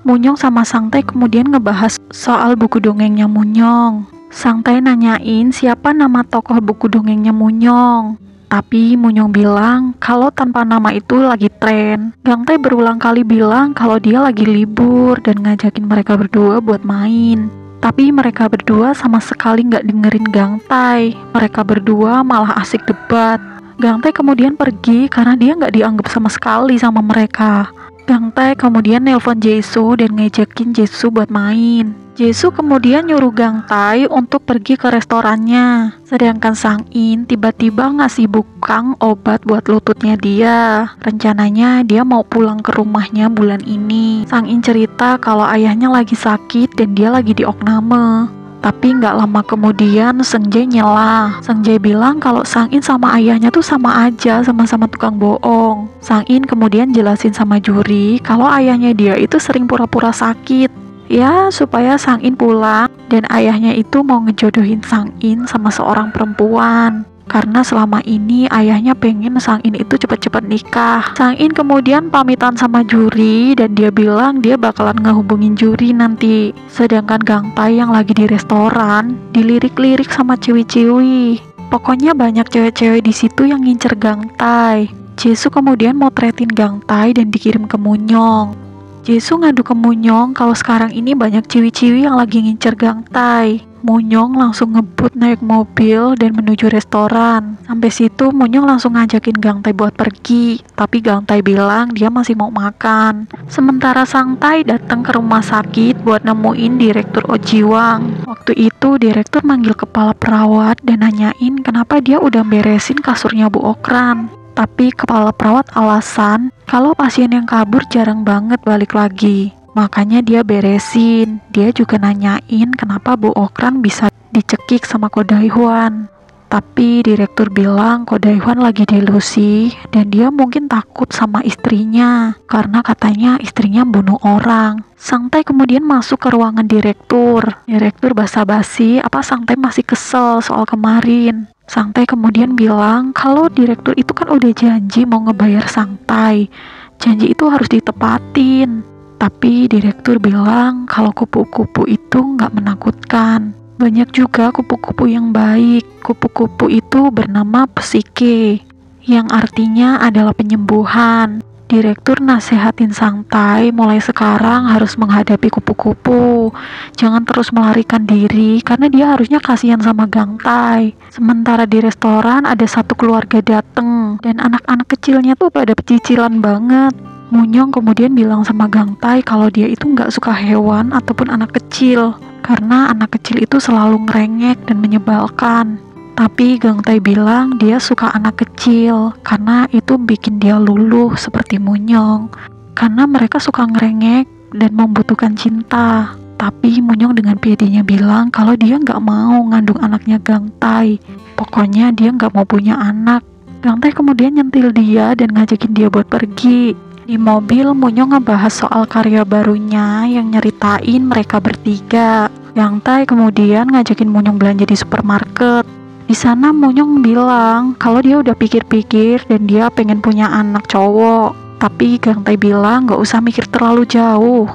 Speaker 1: Munyong sama Sang Tae kemudian ngebahas soal buku dongengnya Munyong. Sang Tae nanyain siapa nama tokoh buku dongengnya Munyong. Tapi Munyong bilang kalau tanpa nama itu lagi tren. Gang Tae berulang kali bilang kalau dia lagi libur dan ngajakin mereka berdua buat main. Tapi mereka berdua sama sekali nggak dengerin Gang Tae. Mereka berdua malah asik debat. Gang Tae kemudian pergi karena dia nggak dianggap sama sekali sama mereka. Gang Tae kemudian nelpon Jisoo dan ngejakin Jisoo buat main. Jisoo kemudian nyuruh Gang Tae untuk pergi ke restorannya. Sedangkan Sang In tiba-tiba ngasih Bukang obat buat lututnya dia. Rencananya dia mau pulang ke rumahnya bulan ini. Sang In cerita kalau ayahnya lagi sakit dan dia lagi di opname. Tapi nggak lama kemudian Seng Jae nyela. Seng Jae bilang kalau Sang In sama ayahnya tuh sama aja, sama-sama tukang bohong. Sang In kemudian jelasin sama juri kalau ayahnya dia itu sering pura-pura sakit. Ya, supaya Sang In pulang dan ayahnya itu mau ngejodohin Sang In sama seorang perempuan. Karena selama ini ayahnya pengen Sang In itu cepet-cepet nikah. Sang In kemudian pamitan sama juri dan dia bilang dia bakalan ngehubungin juri nanti. Sedangkan Gang Tae yang lagi di restoran dilirik-lirik sama ciwi-ciwi. Pokoknya banyak cewek-cewek di situ yang ngincer Gang Tae. Jisoo kemudian motretin Gang Tae dan dikirim ke Munyong. Jisoo ngadu ke Munyong kalau sekarang ini banyak ciwi-ciwi yang lagi ngincer Gang Tae. Munyong langsung ngebut naik mobil dan menuju restoran. Sampai situ Munyong langsung ngajakin Gang Tai buat pergi, tapi Gang Tai bilang dia masih mau makan. Sementara Sang Tai datang ke rumah sakit buat nemuin Direktur Ojiwang. Waktu itu direktur manggil kepala perawat dan nanyain kenapa dia udah beresin kasurnya Bu Okran. Tapi kepala perawat alasan kalau pasien yang kabur jarang banget balik lagi. Makanya dia beresin. Dia juga nanyain kenapa Bu Okran bisa dicekik sama Ko Daihwan. Tapi direktur bilang Ko Daihwan lagi delusi dan dia mungkin takut sama istrinya karena katanya istrinya bunuh orang. Sang Tai kemudian masuk ke ruangan direktur. Direktur basa-basi apa Sang Tai masih kesel soal kemarin. Sang Tai kemudian bilang kalau direktur itu kan udah janji mau ngebayar Sang Tai. Janji itu harus ditepatin. Tapi direktur bilang kalau kupu-kupu itu nggak menakutkan. Banyak juga kupu-kupu yang baik. Kupu-kupu itu bernama Psike, yang artinya adalah penyembuhan. Direktur nasehatin Sang Tai mulai sekarang harus menghadapi kupu-kupu. Jangan terus melarikan diri karena dia harusnya kasihan sama Gang Tai. Sementara di restoran ada satu keluarga dateng dan anak-anak kecilnya tuh pada pecicilan banget. Munyong kemudian bilang sama Gang Tai kalau dia itu nggak suka hewan ataupun anak kecil karena anak kecil itu selalu ngerengek dan menyebalkan. Tapi Gang Tai bilang dia suka anak kecil karena itu bikin dia luluh seperti Munyong. Karena mereka suka ngerengek dan membutuhkan cinta. Tapi Munyong dengan pedenya bilang kalau dia nggak mau ngandung anaknya Gang Tai. Pokoknya dia nggak mau punya anak. Gang Tai kemudian nyentil dia dan ngajakin dia buat pergi. Di mobil, Munyong ngebahas soal karya barunya yang nyeritain mereka bertiga. Gang Tai kemudian ngajakin Munyong belanja di supermarket. Di sana Munyong bilang kalau dia udah pikir-pikir dan dia pengen punya anak cowok. Tapi Gang Tai bilang gak usah mikir terlalu jauh.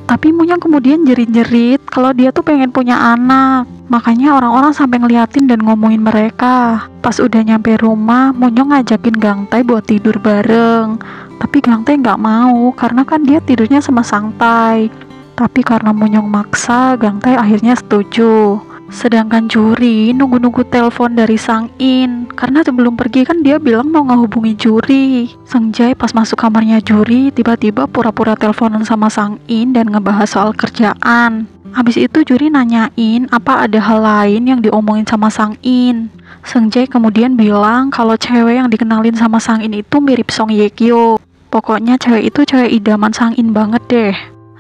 Speaker 1: Tapi Munyong kemudian jerit-jerit kalau dia tuh pengen punya anak. Makanya orang-orang sampai ngeliatin dan ngomongin mereka. Pas udah nyampe rumah, Munyong ngajakin Gang Tai buat tidur bareng. Tapi Gang Tai nggak mau karena kan dia tidurnya sama Sang Tai. Tapi karena Munyong maksa, Gang Tai akhirnya setuju. Sedangkan Juri nunggu-nunggu telepon dari Sang In karena sebelum pergi kan dia bilang mau ngehubungi Juri. Sang Jai pas masuk kamarnya Juri tiba-tiba pura-pura teleponan sama Sang In dan ngebahas soal kerjaan. Habis itu Juri nanyain apa ada hal lain yang diomongin sama Sang In. Sang Jai kemudian bilang kalau cewek yang dikenalin sama Sang In itu mirip Song Ye Kyo. Pokoknya cewek itu cewek idaman Sang In banget deh.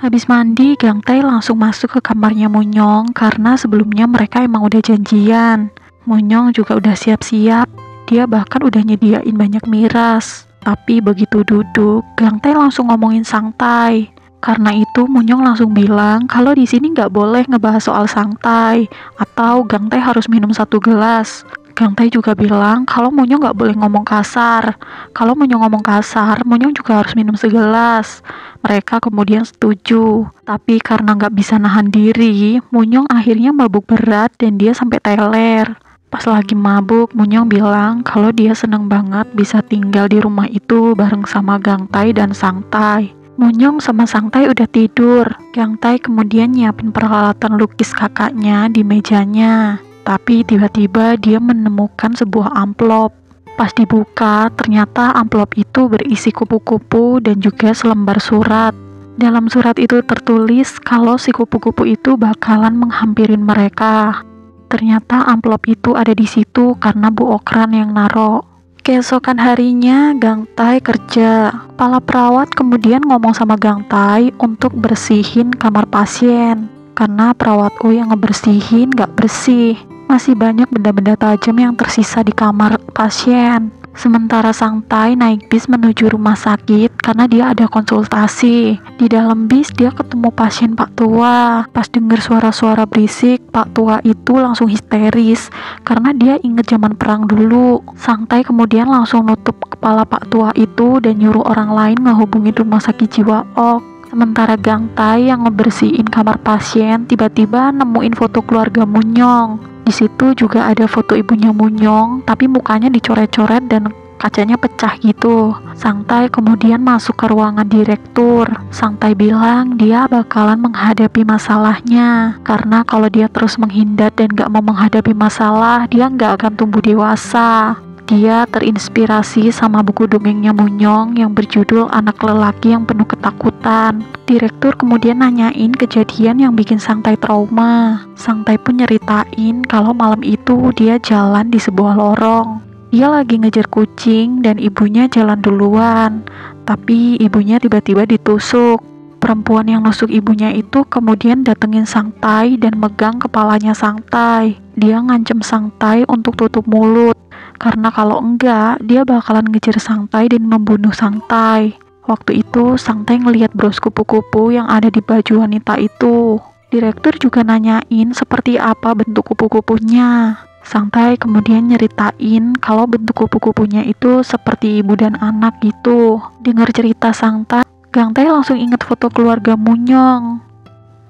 Speaker 1: Habis mandi, Gang Tai langsung masuk ke kamarnya Munyong karena sebelumnya mereka emang udah janjian. Munyong juga udah siap-siap. Dia bahkan udah nyediain banyak miras. Tapi begitu duduk, Gang Tai langsung ngomongin Sang Tai. Karena itu Munyong langsung bilang kalau di sini nggak boleh ngebahas soal Sang Tai atau Gang Tai harus minum 1 gelas. Gang Tai juga bilang kalau Munyong nggak boleh ngomong kasar. Kalau Munyong ngomong kasar, Munyong juga harus minum segelas. Mereka kemudian setuju. Tapi karena nggak bisa nahan diri, Munyong akhirnya mabuk berat dan dia sampai teler. Pas lagi mabuk, Munyong bilang kalau dia seneng banget bisa tinggal di rumah itu bareng sama Gang Tai dan Sang Tai. Munyong sama Sang Tai udah tidur. Gang Tai kemudian nyiapin peralatan lukis kakaknya di mejanya. Tapi tiba-tiba dia menemukan sebuah amplop. Pas dibuka, ternyata amplop itu berisi kupu-kupu dan juga selembar surat. Dalam surat itu tertulis kalau si kupu-kupu itu bakalan menghampirin mereka. Ternyata amplop itu ada di situ karena Bu Okran yang naro. Keesokan harinya, Gang Tai kerja. Kepala perawat kemudian ngomong sama Gang Tai untuk bersihin kamar pasien. Karena perawat U yang ngebersihin gak bersih. Masih banyak benda-benda tajam yang tersisa di kamar pasien. Sementara Sang Tai naik bis menuju rumah sakit karena dia ada konsultasi. Di dalam bis dia ketemu pasien Pak Tua. Pas denger suara-suara berisik, Pak Tua itu langsung histeris karena dia inget zaman perang dulu. Sang Tai kemudian langsung nutup kepala Pak Tua itu dan nyuruh orang lain ngehubungin rumah sakit jiwa Ok. Sementara Gang Tai yang ngebersihin kamar pasien tiba-tiba nemuin foto keluarga Munyong. Di situ juga ada foto ibunya Munyong, tapi mukanya dicoret-coret dan kacanya pecah gitu. Sang Tai kemudian masuk ke ruangan direktur. Sang Tai bilang dia bakalan menghadapi masalahnya, karena kalau dia terus menghindar dan gak mau menghadapi masalah, dia gak akan tumbuh dewasa. Dia terinspirasi sama buku dongengnya Munyong yang berjudul Anak Lelaki yang Penuh Ketakutan. Direktur kemudian nanyain kejadian yang bikin Sang Tai trauma. Sang Tai pun nyeritain kalau malam itu dia jalan di sebuah lorong. Dia lagi ngejar kucing dan ibunya jalan duluan, tapi ibunya tiba-tiba ditusuk. Perempuan yang nusuk ibunya itu kemudian datengin Sang Tai dan megang kepalanya Sang Tai. Dia ngancem Sang Tai untuk tutup mulut, karena kalau enggak, dia bakalan ngejar Sang Tai dan membunuh Sang Tai. Waktu itu, Sang Tai ngelihat bros kupu-kupu yang ada di baju wanita itu. Direktur juga nanyain seperti apa bentuk kupu-kupunya. Sang Tai kemudian nyeritain kalau bentuk kupu-kupunya itu seperti ibu dan anak gitu. Dengar cerita Sang Tai, Gang Tai langsung inget foto keluarga Munyong.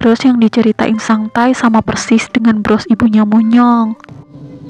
Speaker 1: Terus yang diceritain Sang Tai sama persis dengan bros ibunya Munyong.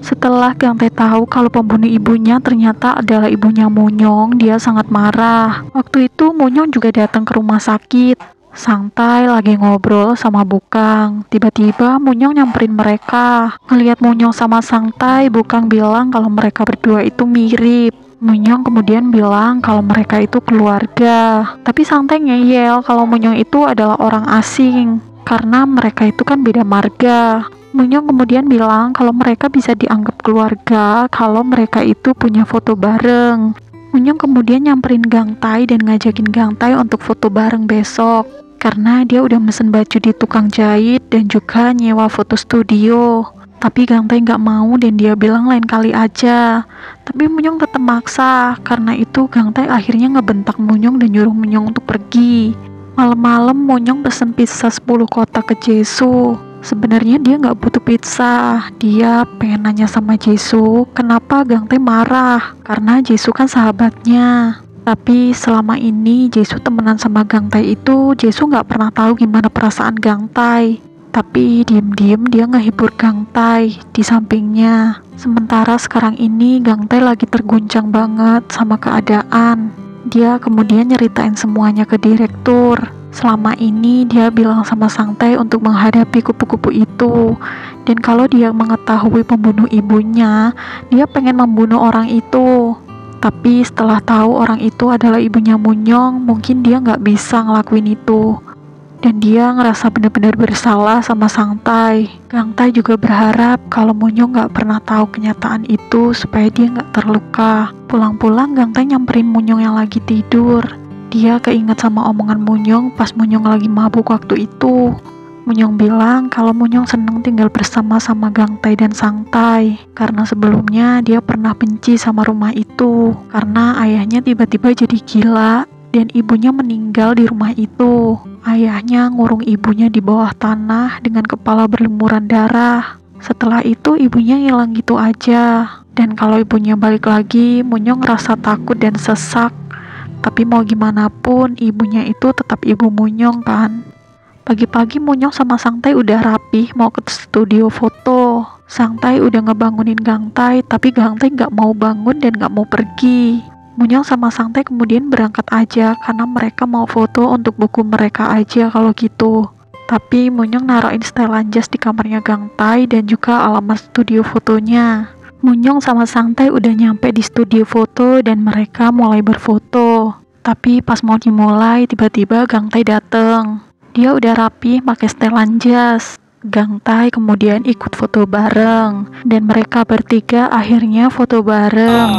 Speaker 1: Setelah Gang Tai tahu kalau pembunuh ibunya ternyata adalah ibunya Munyong, dia sangat marah. Waktu itu Munyong juga datang ke rumah sakit. Sang Tai lagi ngobrol sama Bukang. Tiba-tiba Munyong nyamperin mereka. Ngelihat Munyong sama Sang Tai, Bukang bilang kalau mereka berdua itu mirip. Munyong kemudian bilang kalau mereka itu keluarga. Tapi Sang Tai ngeyel kalau Munyong itu adalah orang asing, karena mereka itu kan beda marga. Munyong kemudian bilang kalau mereka bisa dianggap keluarga kalau mereka itu punya foto bareng. Munyong kemudian nyamperin Gang Tai dan ngajakin Gang Tai untuk foto bareng besok, karena dia udah mesen baju di tukang jahit dan juga nyewa foto studio. Tapi Gang Tai nggak mau dan dia bilang lain kali aja. Tapi Munyong tetap maksa. Karena itu Gang Tai akhirnya ngebentak Munyong dan nyuruh Munyong untuk pergi. Malam-malam Munyong pesen pizza 10 kotak ke Jesu. Sebenarnya dia nggak butuh pizza. Dia pengen nanya sama Jesu kenapa Gang Tai marah, karena Jesu kan sahabatnya. Tapi selama ini Jesu temenan sama Gang Tai itu, Jesu nggak pernah tahu gimana perasaan Gang Tai. Tapi diem-diem dia ngehibur Gang Tai di sampingnya. Sementara sekarang ini Gang Tai lagi terguncang banget sama keadaan. Dia kemudian nyeritain semuanya ke direktur. Selama ini dia bilang sama Sang Tai untuk menghadapi kupu-kupu itu. Dan kalau dia mengetahui pembunuh ibunya, dia pengen membunuh orang itu. Tapi setelah tahu orang itu adalah ibunya Munyong, mungkin dia nggak bisa ngelakuin itu. Dan dia ngerasa benar-benar bersalah sama Sang Tai. Gang Tai juga berharap kalau Munyong nggak pernah tahu kenyataan itu supaya dia nggak terluka. Pulang-pulang Gang Tai nyamperin Munyong yang lagi tidur. Dia keinget sama omongan Munyong pas Munyong lagi mabuk waktu itu. Munyong bilang kalau Munyong seneng tinggal bersama sama Gang Tai dan Sang Tai, karena sebelumnya dia pernah benci sama rumah itu, karena ayahnya tiba-tiba jadi gila dan ibunya meninggal di rumah itu. Ayahnya ngurung ibunya di bawah tanah dengan kepala berlumuran darah. Setelah itu ibunya hilang gitu aja. Dan kalau ibunya balik lagi, Munyong ngerasa takut dan sesak. Tapi mau gimana pun, ibunya itu tetap ibu Munyong kan. Pagi-pagi Munyong sama Sang Tai udah rapih mau ke studio foto. Sang Tai udah ngebangunin Gang Tai, tapi Gang Tai gak mau bangun dan gak mau pergi. Munyong sama Sang Tai kemudian berangkat aja karena mereka mau foto untuk buku mereka aja kalau gitu. Tapi Munyong naruhin setelan jas di kamarnya Gang Tai dan juga alamat studio fotonya. Munyong sama Sang Tai udah nyampe di studio foto dan mereka mulai berfoto. Tapi pas mau dimulai, tiba-tiba Gang Tai dateng. Dia udah rapi pakai setelan jas. Gang Tai kemudian ikut foto bareng dan mereka bertiga akhirnya foto bareng.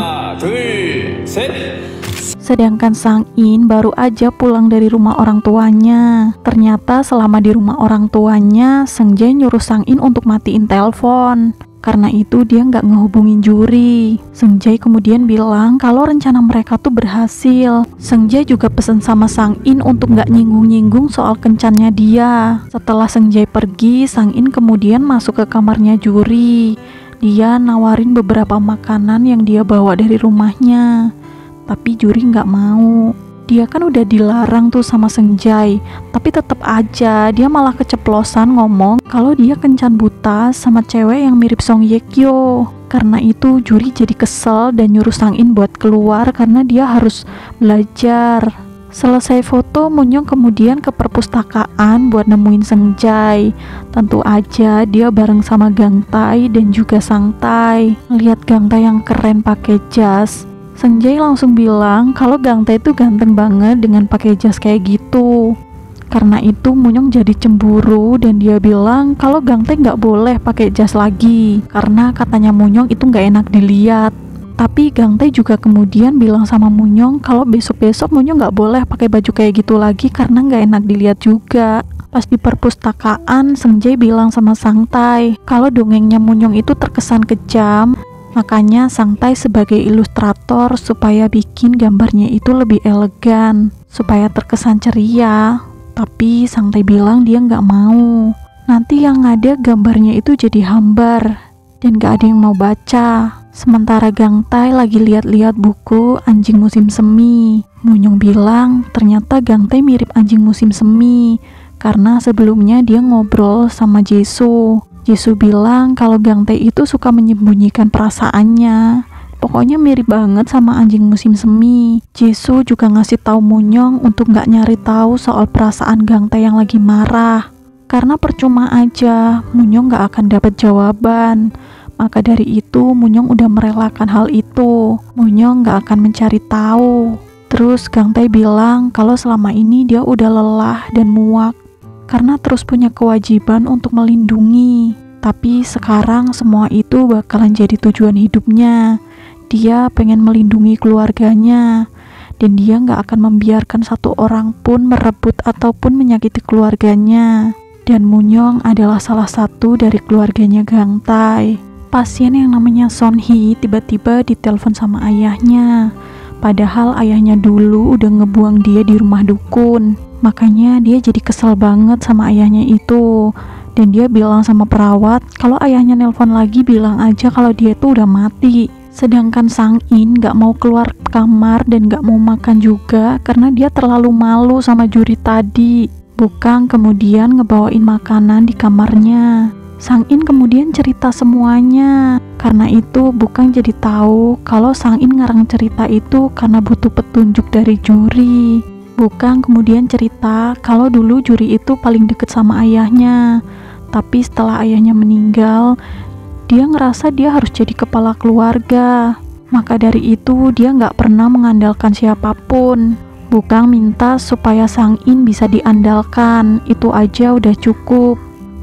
Speaker 1: Sedangkan Sang In baru aja pulang dari rumah orang tuanya. Ternyata selama di rumah orang tuanya, Seng Jae nyuruh Sang In untuk matiin telepon. Karena itu dia nggak ngehubungin juri. Seng Jae kemudian bilang kalau rencana mereka tuh berhasil. Seng Jae juga pesen sama Sang In untuk nggak nyinggung-nyinggung soal kencannya dia. Setelah Seng Jae pergi, Sang In kemudian masuk ke kamarnya juri. Dia nawarin beberapa makanan yang dia bawa dari rumahnya. Tapi juri nggak mau. Dia kan udah dilarang tuh sama Seng Jae, tapi tetap aja dia malah keceplosan ngomong kalau dia kencan buta sama cewek yang mirip Song Ye Kyo. Karena itu juri jadi kesel dan nyuruh Sang In buat keluar karena dia harus belajar. Selesai foto, Munyong kemudian ke perpustakaan buat nemuin Seng Jai. Tentu aja dia bareng sama Gang Tai dan juga Sang Tai. Lihat Gang Tai yang keren pakai jas, Seng Jai langsung bilang kalau Gang Tai itu ganteng banget dengan pakai jas kayak gitu. Karena itu Munyong jadi cemburu dan dia bilang kalau Gang Tai nggak boleh pakai jas lagi karena katanya Munyong itu nggak enak dilihat. Tapi Gang Tai juga kemudian bilang sama Munyong kalau besok-besok Munyong nggak boleh pakai baju kayak gitu lagi karena nggak enak dilihat juga. Pas di perpustakaan, Seng Jai bilang sama Sang Tai kalau dongengnya Munyong itu terkesan kejam. Makanya Sang Tai sebagai ilustrator supaya bikin gambarnya itu lebih elegan, supaya terkesan ceria. Tapi Sang Tai bilang dia nggak mau. Nanti yang ada gambarnya itu jadi hambar dan nggak ada yang mau baca. Sementara Gang Tai lagi lihat-lihat buku Anjing Musim Semi. Munyong bilang ternyata Gang Tai mirip anjing musim semi karena sebelumnya dia ngobrol sama Jesu. Jesu bilang kalau Gang Tai itu suka menyembunyikan perasaannya. Pokoknya mirip banget sama anjing musim semi. Jesu juga ngasih tahu Munyong untuk nggak nyari tahu soal perasaan Gang Tai yang lagi marah. Karena percuma aja, Munyong nggak akan dapat jawaban. Maka dari itu Munyong udah merelakan hal itu. Munyong gak akan mencari tahu. Terus Gang Tai bilang kalau selama ini dia udah lelah dan muak karena terus punya kewajiban untuk melindungi. Tapi sekarang semua itu bakalan jadi tujuan hidupnya. Dia pengen melindungi keluarganya dan dia gak akan membiarkan satu orang pun merebut ataupun menyakiti keluarganya. Dan Munyong adalah salah satu dari keluarganya Gang Tai. Pasien yang namanya Son Hee tiba-tiba ditelepon sama ayahnya. Padahal ayahnya dulu udah ngebuang dia di rumah dukun. Makanya dia jadi kesel banget sama ayahnya itu. Dan dia bilang sama perawat kalau ayahnya nelpon lagi bilang aja kalau dia tuh udah mati. Sedangkan Sang In gak mau keluar kamar dan gak mau makan juga karena dia terlalu malu sama juri tadi. Bukang kemudian ngebawain makanan di kamarnya. Sang In kemudian cerita semuanya. Karena itu Bukang jadi tahu kalau Sang In ngarang cerita itu karena butuh petunjuk dari juri. Bukang kemudian cerita kalau dulu juri itu paling deket sama ayahnya. Tapi setelah ayahnya meninggal, dia ngerasa dia harus jadi kepala keluarga. Maka dari itu dia nggak pernah mengandalkan siapapun. Bukang minta supaya Sang In bisa diandalkan. Itu aja udah cukup.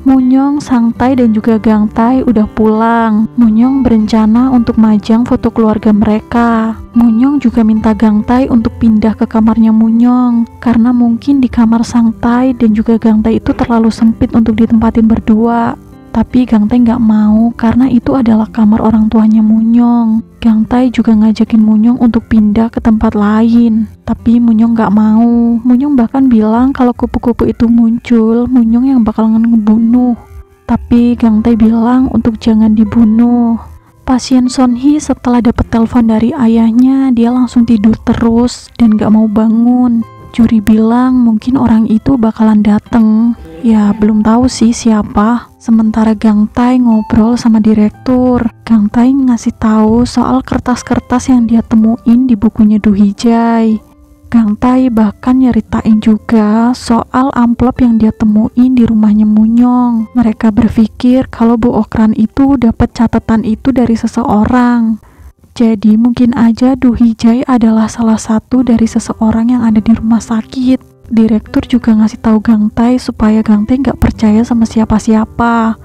Speaker 1: Munyong, Sang Tai, dan juga Gang Tai udah pulang. Munyong berencana untuk majang foto keluarga mereka. Munyong juga minta Gang Tai untuk pindah ke kamarnya Munyong karena mungkin di kamar Sang Tai dan juga Gang Tai itu terlalu sempit untuk ditempatin berdua. Tapi Gang Tai nggak mau karena itu adalah kamar orang tuanya Munyong. Gang Tai juga ngajakin Munyong untuk pindah ke tempat lain. Tapi Munyong nggak mau. Munyong bahkan bilang kalau kupu-kupu itu muncul, Munyong yang bakal ngebunuh. Tapi Gang Tai bilang untuk jangan dibunuh. Pasien Son Hee setelah dapat telepon dari ayahnya, dia langsung tidur terus dan gak mau bangun. Juri bilang mungkin orang itu bakalan dateng. Ya belum tahu sih siapa. Sementara Gang Tai ngobrol sama direktur. Gang Tai ngasih tahu soal kertas-kertas yang dia temuin di bukunya Du Hijai. Gang Tai bahkan nyeritain juga soal amplop yang dia temuin di rumahnya Munyong. Mereka berpikir kalau Bu Okran itu dapat catatan itu dari seseorang. Jadi mungkin aja Du Hijai adalah salah satu dari seseorang yang ada di rumah sakit. Direktur juga ngasih tahu Gang Tai supaya Gang Tai nggak percaya sama siapa-siapa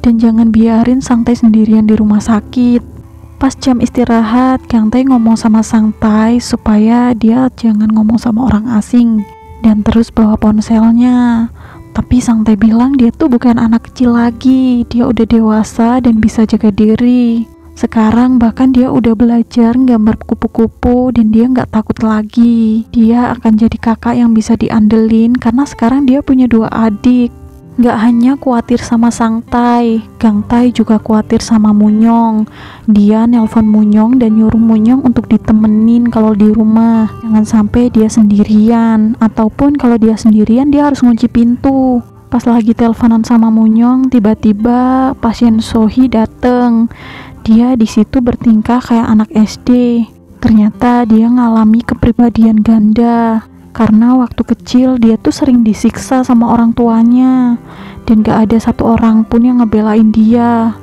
Speaker 1: dan jangan biarin Sang Tai sendirian di rumah sakit. Pas jam istirahat, Gang Tai ngomong sama Sang Tai supaya dia jangan ngomong sama orang asing dan terus bawa ponselnya. Tapi Sang Tai bilang dia tuh bukan anak kecil lagi, dia udah dewasa dan bisa jaga diri. Sekarang bahkan dia udah belajar gambar kupu-kupu dan dia nggak takut lagi. Dia akan jadi kakak yang bisa diandelin karena sekarang dia punya 2 adik. Nggak hanya khawatir sama Sang Tai, Gang Tai juga khawatir sama Munyong. Dia nelpon Munyong dan nyuruh Munyong untuk ditemenin kalau di rumah. Jangan sampai dia sendirian, ataupun kalau dia sendirian dia harus ngunci pintu. Pas lagi teleponan sama Munyong, tiba-tiba pasien Sohee dateng. Dia di situ bertingkah kayak anak SD. Ternyata dia ngalami kepribadian ganda. Karena waktu kecil dia tuh sering disiksa sama orang tuanya. Dan gak ada satu orang pun yang ngebelain dia.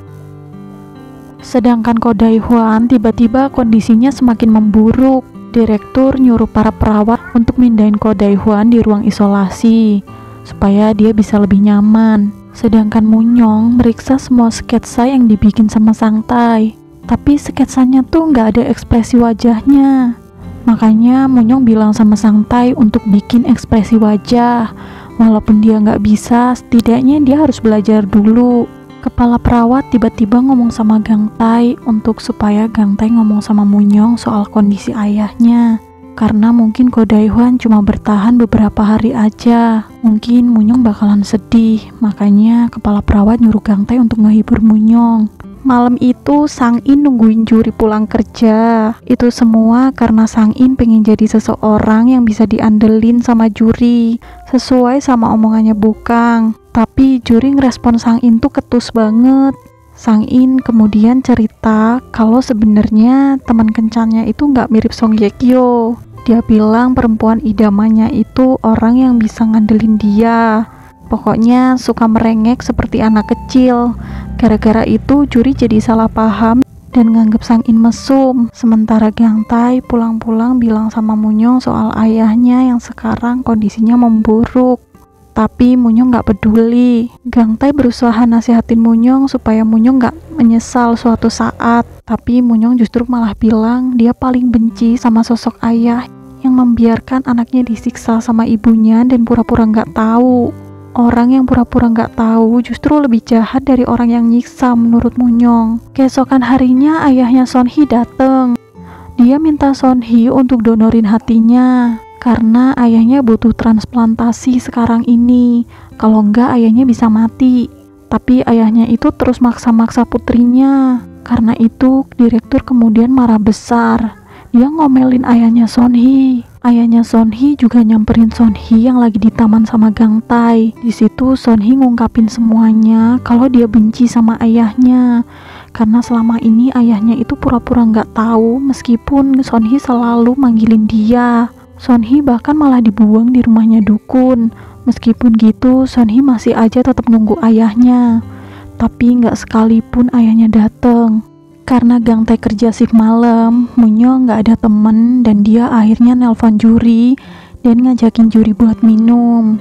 Speaker 1: Sedangkan Ko Dae-hwan tiba-tiba kondisinya semakin memburuk. Direktur nyuruh para perawat untuk mindahin Ko Dae-hwan di ruang isolasi supaya dia bisa lebih nyaman. Sedangkan Munyong meriksa semua sketsa yang dibikin sama Sang Tae. Tapi sketsanya tuh nggak ada ekspresi wajahnya. Makanya Munyong bilang sama Sang Tae untuk bikin ekspresi wajah. Walaupun dia nggak bisa, setidaknya dia harus belajar dulu. Kepala perawat tiba-tiba ngomong sama Gang Tae untuk supaya Gang Tae ngomong sama Munyong soal kondisi ayahnya. Karena mungkin Ko Dae-hwan cuma bertahan beberapa hari aja. Mungkin Munyong bakalan sedih. Makanya kepala perawat nyuruh Gang Tae untuk ngehibur Munyong. Malam itu Sang In nungguin Juri pulang kerja. Itu semua karena Sang In pengen jadi seseorang yang bisa diandelin sama Juri, sesuai sama omongannya Bukang. Tapi Juri ngerespon Sang In tuh ketus banget. Sang In kemudian cerita kalau sebenarnya teman kencannya itu nggak mirip Song Ye Kyo. Dia bilang perempuan idamannya itu orang yang bisa ngandelin dia. Pokoknya suka merengek seperti anak kecil. Gara-gara itu Juri jadi salah paham dan nganggep Sang In mesum. Sementara Gang Tae pulang-pulang bilang sama Munyong soal ayahnya yang sekarang kondisinya memburuk. Tapi Munyong gak peduli. Gang Tae berusaha nasihatin Munyong supaya Munyong gak menyesal suatu saat. Tapi Munyong justru malah bilang dia paling benci sama sosok ayah yang membiarkan anaknya disiksa sama ibunya dan pura-pura gak tahu. Orang yang pura-pura gak tahu justru lebih jahat dari orang yang nyiksa menurut Munyong. Keesokan harinya ayahnya Son Hee dateng. Dia minta Son Hee untuk donorin hatinya. Karena ayahnya butuh transplantasi sekarang ini. Kalau enggak ayahnya bisa mati. Tapi ayahnya itu terus maksa-maksa putrinya. Karena itu direktur kemudian marah besar. Dia ngomelin ayahnya Son Hee. Ayahnya Son Hee juga nyamperin Son Hee yang lagi di taman sama Gang Tae. Di situ Son Hee ngungkapin semuanya kalau dia benci sama ayahnya. Karena selama ini ayahnya itu pura-pura nggak tahu meskipun Son Hee selalu manggilin dia. Son Hee bahkan malah dibuang di rumahnya dukun. Meskipun gitu, Son Hee masih aja tetap nunggu ayahnya. Tapi nggak sekalipun ayahnya dateng. Karena Gang Tae kerja shift malam, Munyong nggak ada temen dan dia akhirnya nelpon Juri dan ngajakin Juri buat minum.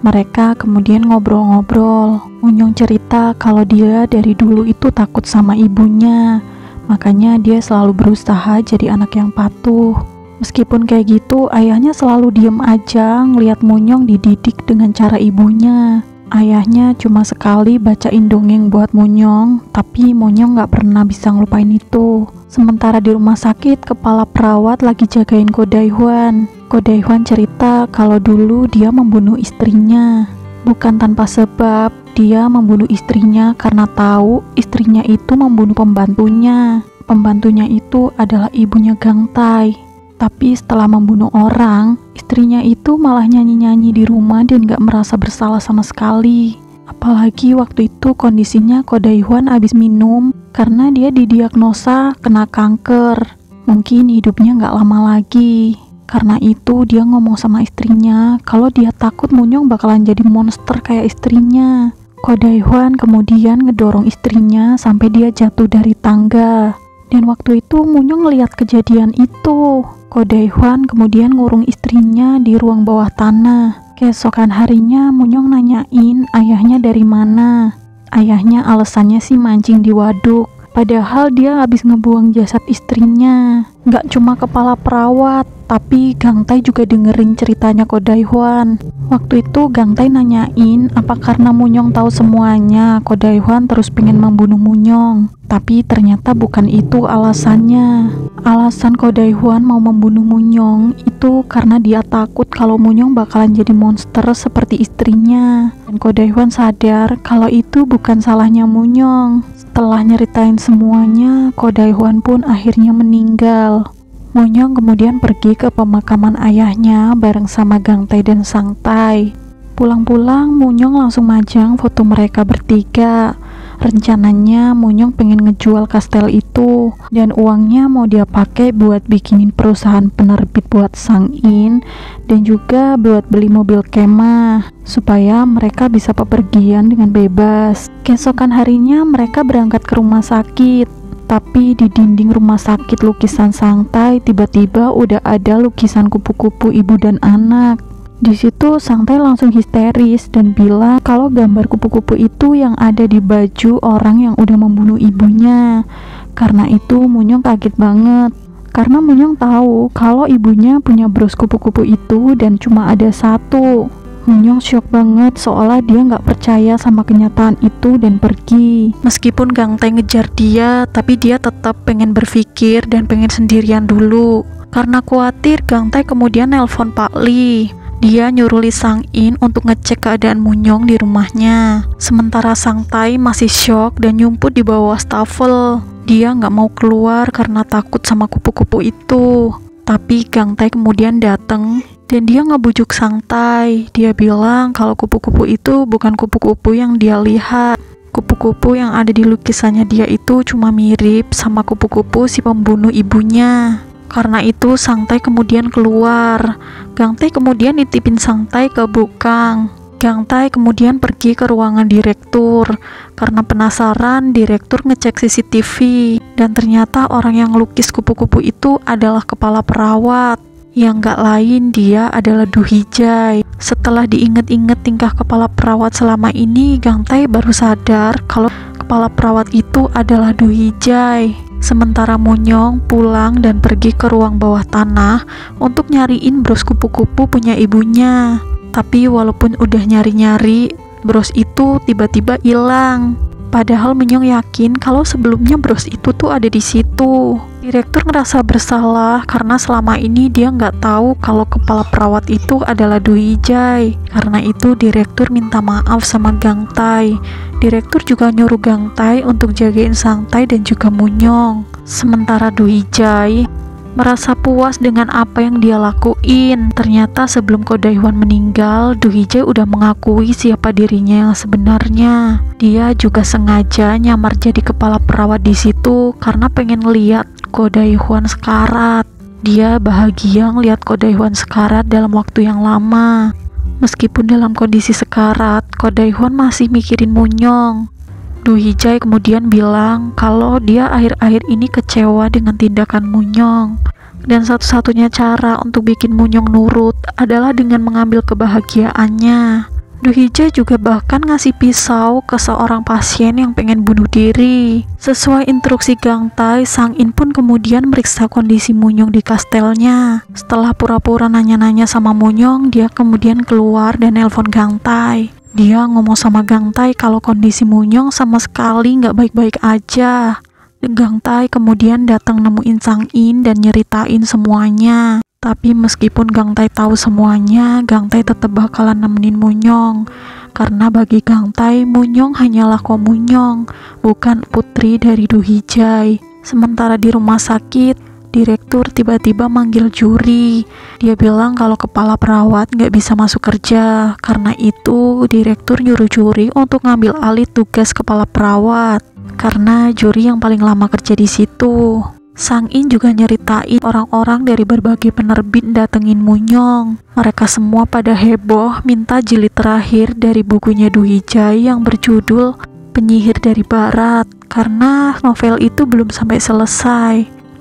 Speaker 1: Mereka kemudian ngobrol-ngobrol. Munyong cerita kalau dia dari dulu itu takut sama ibunya. Makanya dia selalu berusaha jadi anak yang patuh. Meskipun kayak gitu, ayahnya selalu diem aja ngeliat Munyong dididik dengan cara ibunya. Ayahnya cuma sekali bacain dongeng buat Munyong, tapi Munyong gak pernah bisa ngelupain itu. Sementara di rumah sakit, kepala perawat lagi jagain Ko Dae-hwan. Ko Dae-hwan cerita kalau dulu dia membunuh istrinya. Bukan tanpa sebab, dia membunuh istrinya karena tahu istrinya itu membunuh pembantunya. Pembantunya itu adalah ibunya Gang Tae. Tapi setelah membunuh orang, istrinya itu malah nyanyi-nyanyi di rumah dan gak merasa bersalah sama sekali. Apalagi waktu itu kondisinya Ko Dae-hwan abis minum karena dia didiagnosa kena kanker. Mungkin hidupnya gak lama lagi. Karena itu dia ngomong sama istrinya kalau dia takut Munyong bakalan jadi monster kayak istrinya. Ko Dae-hwan kemudian ngedorong istrinya sampai dia jatuh dari tangga. Dan waktu itu Munyong ngeliat kejadian itu. Ko Dae-hwan kemudian ngurung istrinya di ruang bawah tanah. Keesokan harinya Munyong nanyain ayahnya dari mana. Ayahnya alasannya sih mancing di waduk. Padahal dia habis ngebuang jasad istrinya. Gak cuma kepala perawat, tapi Gang Tae juga dengerin ceritanya Ko Dae-hwan. Waktu itu Gang Tae nanyain apa karena Munyong tahu semuanya Ko Dae-hwan terus pengen membunuh Munyong. Tapi ternyata bukan itu alasannya. Alasan Ko Dae-hwan mau membunuh Munyong itu karena dia takut kalau Munyong bakalan jadi monster seperti istrinya. Dan Ko Dae-hwan sadar kalau itu bukan salahnya Munyong. Setelah nyeritain semuanya, Ko Dae-hwan pun akhirnya meninggal. Munyong kemudian pergi ke pemakaman ayahnya bareng sama Gang Tae dan Sang Tae. Pulang-pulang, Munyong langsung majang foto mereka bertiga. Rencananya Munyong pengen ngejual kastel itu dan uangnya mau dia pakai buat bikinin perusahaan penerbit buat Sang In dan juga buat beli mobil kemah supaya mereka bisa bepergian dengan bebas. Keesokan harinya mereka berangkat ke rumah sakit, tapi di dinding rumah sakit lukisan Sang Tai tiba-tiba udah ada lukisan kupu-kupu ibu dan anak. Di situ Sang Tai langsung histeris dan bilang kalau gambar kupu-kupu itu yang ada di baju orang yang udah membunuh ibunya. Karena itu Munyong kaget banget, karena Munyong tahu kalau ibunya punya bros kupu-kupu itu dan cuma ada satu. Munyong syok banget seolah dia nggak percaya sama kenyataan itu dan pergi. Meskipun Gang Tai ngejar dia, tapi dia tetap pengen berpikir dan pengen sendirian dulu. Karena khawatir, Gang Tai kemudian nelpon Pak Li. Dia nyuruh Li Sang In untuk ngecek keadaan Munyong di rumahnya. Sementara Sang Tai masih syok dan nyumput di bawah wastafel. Dia nggak mau keluar karena takut sama kupu-kupu itu. Tapi Gang Tai kemudian datang dan dia ngebujuk Sang Tai. Dia bilang kalau kupu-kupu itu bukan kupu-kupu yang dia lihat. Kupu-kupu yang ada di lukisannya dia itu cuma mirip sama kupu-kupu si pembunuh ibunya. Karena itu Sang Tai kemudian keluar. Gang Tai kemudian nitipin Sang Tai ke Bukang. Gang Tai kemudian pergi ke ruangan direktur. Karena penasaran, direktur ngecek CCTV dan ternyata orang yang ngelukis kupu-kupu itu adalah kepala perawat. Yang gak lain dia adalah Du Hijai. Setelah diinget-inget tingkah kepala perawat selama ini, Gang Tai baru sadar kalau kepala perawat itu adalah Du Hijai. Sementara Munyong pulang dan pergi ke ruang bawah tanah untuk nyariin bros kupu-kupu punya ibunya. Tapi walaupun udah nyari-nyari, bros itu tiba-tiba hilang. Padahal Munyong yakin kalau sebelumnya bros itu tuh ada di situ. Direktur ngerasa bersalah karena selama ini dia nggak tahu kalau kepala perawat itu adalah Du Hijai. Karena itu direktur minta maaf sama Gang Tai. Direktur juga nyuruh Gang Tai untuk jagain Sang Tai dan juga Munyong. Sementara Du Hijai merasa puas dengan apa yang dia lakuin. Ternyata sebelum Ko Daihwan meninggal, Du Hijai udah mengakui siapa dirinya yang sebenarnya. Dia juga sengaja nyamar jadi kepala perawat di situ karena pengen lihat Ko Daihwan sekarat. Dia bahagia ngeliat Ko Daihwan sekarat dalam waktu yang lama. Meskipun dalam kondisi sekarat, Ko Daihwan masih mikirin Munyong. Du Hijai kemudian bilang kalau dia akhir-akhir ini kecewa dengan tindakan Munyong. Dan satu-satunya cara untuk bikin Munyong nurut adalah dengan mengambil kebahagiaannya. Du Hijai juga bahkan ngasih pisau ke seorang pasien yang pengen bunuh diri. Sesuai instruksi Gang Tai, Sang In pun kemudian meriksa kondisi Munyong di kastelnya. Setelah pura-pura nanya-nanya sama Munyong, dia kemudian keluar dan nelpon Gang Tai. Dia ngomong sama Gang Tai kalau kondisi Munyong sama sekali nggak baik-baik aja. Gang Tai kemudian datang nemuin Sang In dan nyeritain semuanya. Tapi meskipun Gang Tai tahu semuanya, Gang Tai tetap bakalan nemenin Munyong. Karena bagi Gang Tai, Munyong hanyalah Ko Munyong, bukan putri dari Du Hijai. Sementara di rumah sakit, direktur tiba-tiba manggil juri. Dia bilang kalau kepala perawat nggak bisa masuk kerja. Karena itu, direktur nyuruh juri untuk ngambil alih tugas kepala perawat. Karena juri yang paling lama kerja di situ. Sang In juga nyeritain orang-orang dari berbagai penerbit datengin Munyong. Mereka semua pada heboh minta jilid terakhir dari bukunya Du Hijai yang berjudul Penyihir dari Barat. Karena novel itu belum sampai selesai.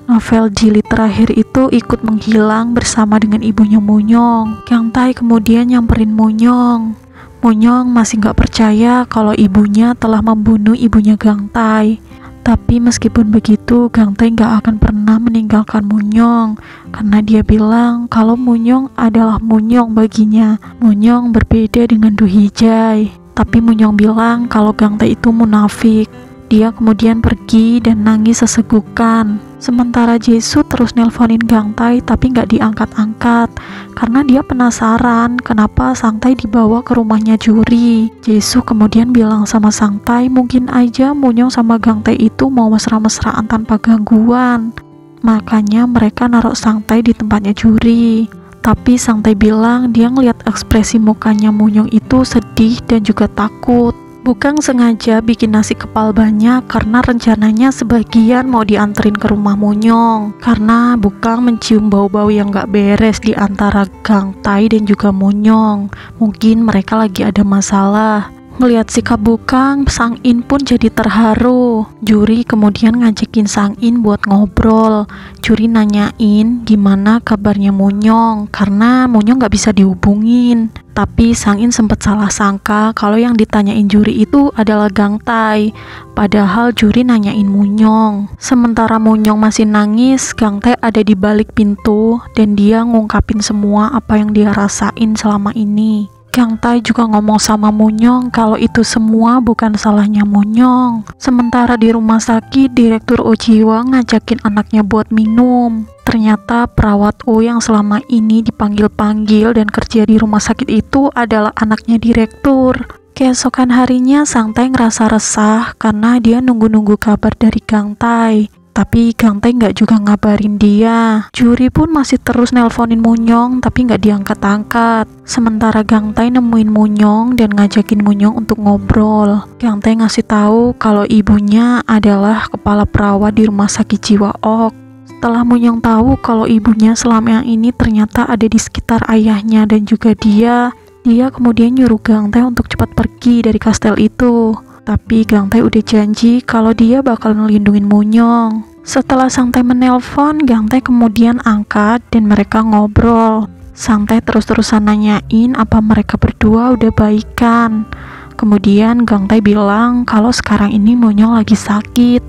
Speaker 1: Novel jilid terakhir itu ikut menghilang bersama dengan ibunya Munyong. Gang Tai kemudian nyamperin Munyong. Munyong masih gak percaya kalau ibunya telah membunuh ibunya Gang Tai. Tapi meskipun begitu, Gang Tai gak akan pernah meninggalkan Munyong. Karena dia bilang kalau Munyong adalah Munyong baginya. Munyong berbeda dengan Du Hijai. Tapi Munyong bilang kalau Gang Tai itu munafik. Dia kemudian pergi dan nangis sesegukan. Sementara Jesu terus nelponin Gang Tai tapi nggak diangkat-angkat karena dia penasaran kenapa Sang Tai dibawa ke rumahnya juri. Jesu kemudian bilang sama Sang Tai mungkin aja Munyong sama Gang Tai itu mau mesra-mesraan tanpa gangguan. Makanya mereka naruh Sang Tai di tempatnya juri. Tapi Sang Tai bilang dia ngeliat ekspresi mukanya Munyong itu sedih dan juga takut. Bukang sengaja bikin nasi kepal banyak karena rencananya sebagian mau dianterin ke rumah Munyong. Karena Bukang mencium bau-bau yang gak beres di antara Gangtai dan juga Munyong. Mungkin mereka lagi ada masalah. Melihat sikap Bukang, Sang In pun jadi terharu. Juri kemudian ngajakin Sang In buat ngobrol. Juri nanyain gimana kabarnya Munyong, karena Munyong gak bisa dihubungin. Tapi Sang In sempat salah sangka kalau yang ditanyain juri itu adalah Gangtai. Padahal juri nanyain Munyong. Sementara Munyong masih nangis, Gangtai ada di balik pintu dan dia ngungkapin semua apa yang dia rasain selama ini. Gangtai juga ngomong sama Munyong kalau itu semua bukan salahnya Munyong. Sementara di rumah sakit, Direktur Ojiwa ngajakin anaknya buat minum. Ternyata perawat O yang selama ini dipanggil-panggil dan kerja di rumah sakit itu adalah anaknya direktur. Keesokan harinya, Sangtai ngerasa resah karena dia nunggu-nunggu kabar dari Gangtai. Tapi Gangtai nggak juga ngabarin dia. Juri pun masih terus nelponin Munyong tapi nggak diangkat-angkat. Sementara Gangtai nemuin Munyong dan ngajakin Munyong untuk ngobrol. Gangtai ngasih tahu kalau ibunya adalah kepala perawat di rumah sakit jiwa Ok. Setelah Munyong tahu kalau ibunya selama ini ternyata ada di sekitar ayahnya dan juga dia kemudian nyuruh Gangtai untuk cepat pergi dari kastel itu. Tapi Gangtai udah janji kalau dia bakal ngelindungin Munyong. Setelah Sangtai menelpon, Gangtai kemudian angkat dan mereka ngobrol. Sangtai terus-terusan nanyain apa mereka berdua udah baikan. Kemudian Gangtai bilang kalau sekarang ini Munyong lagi sakit,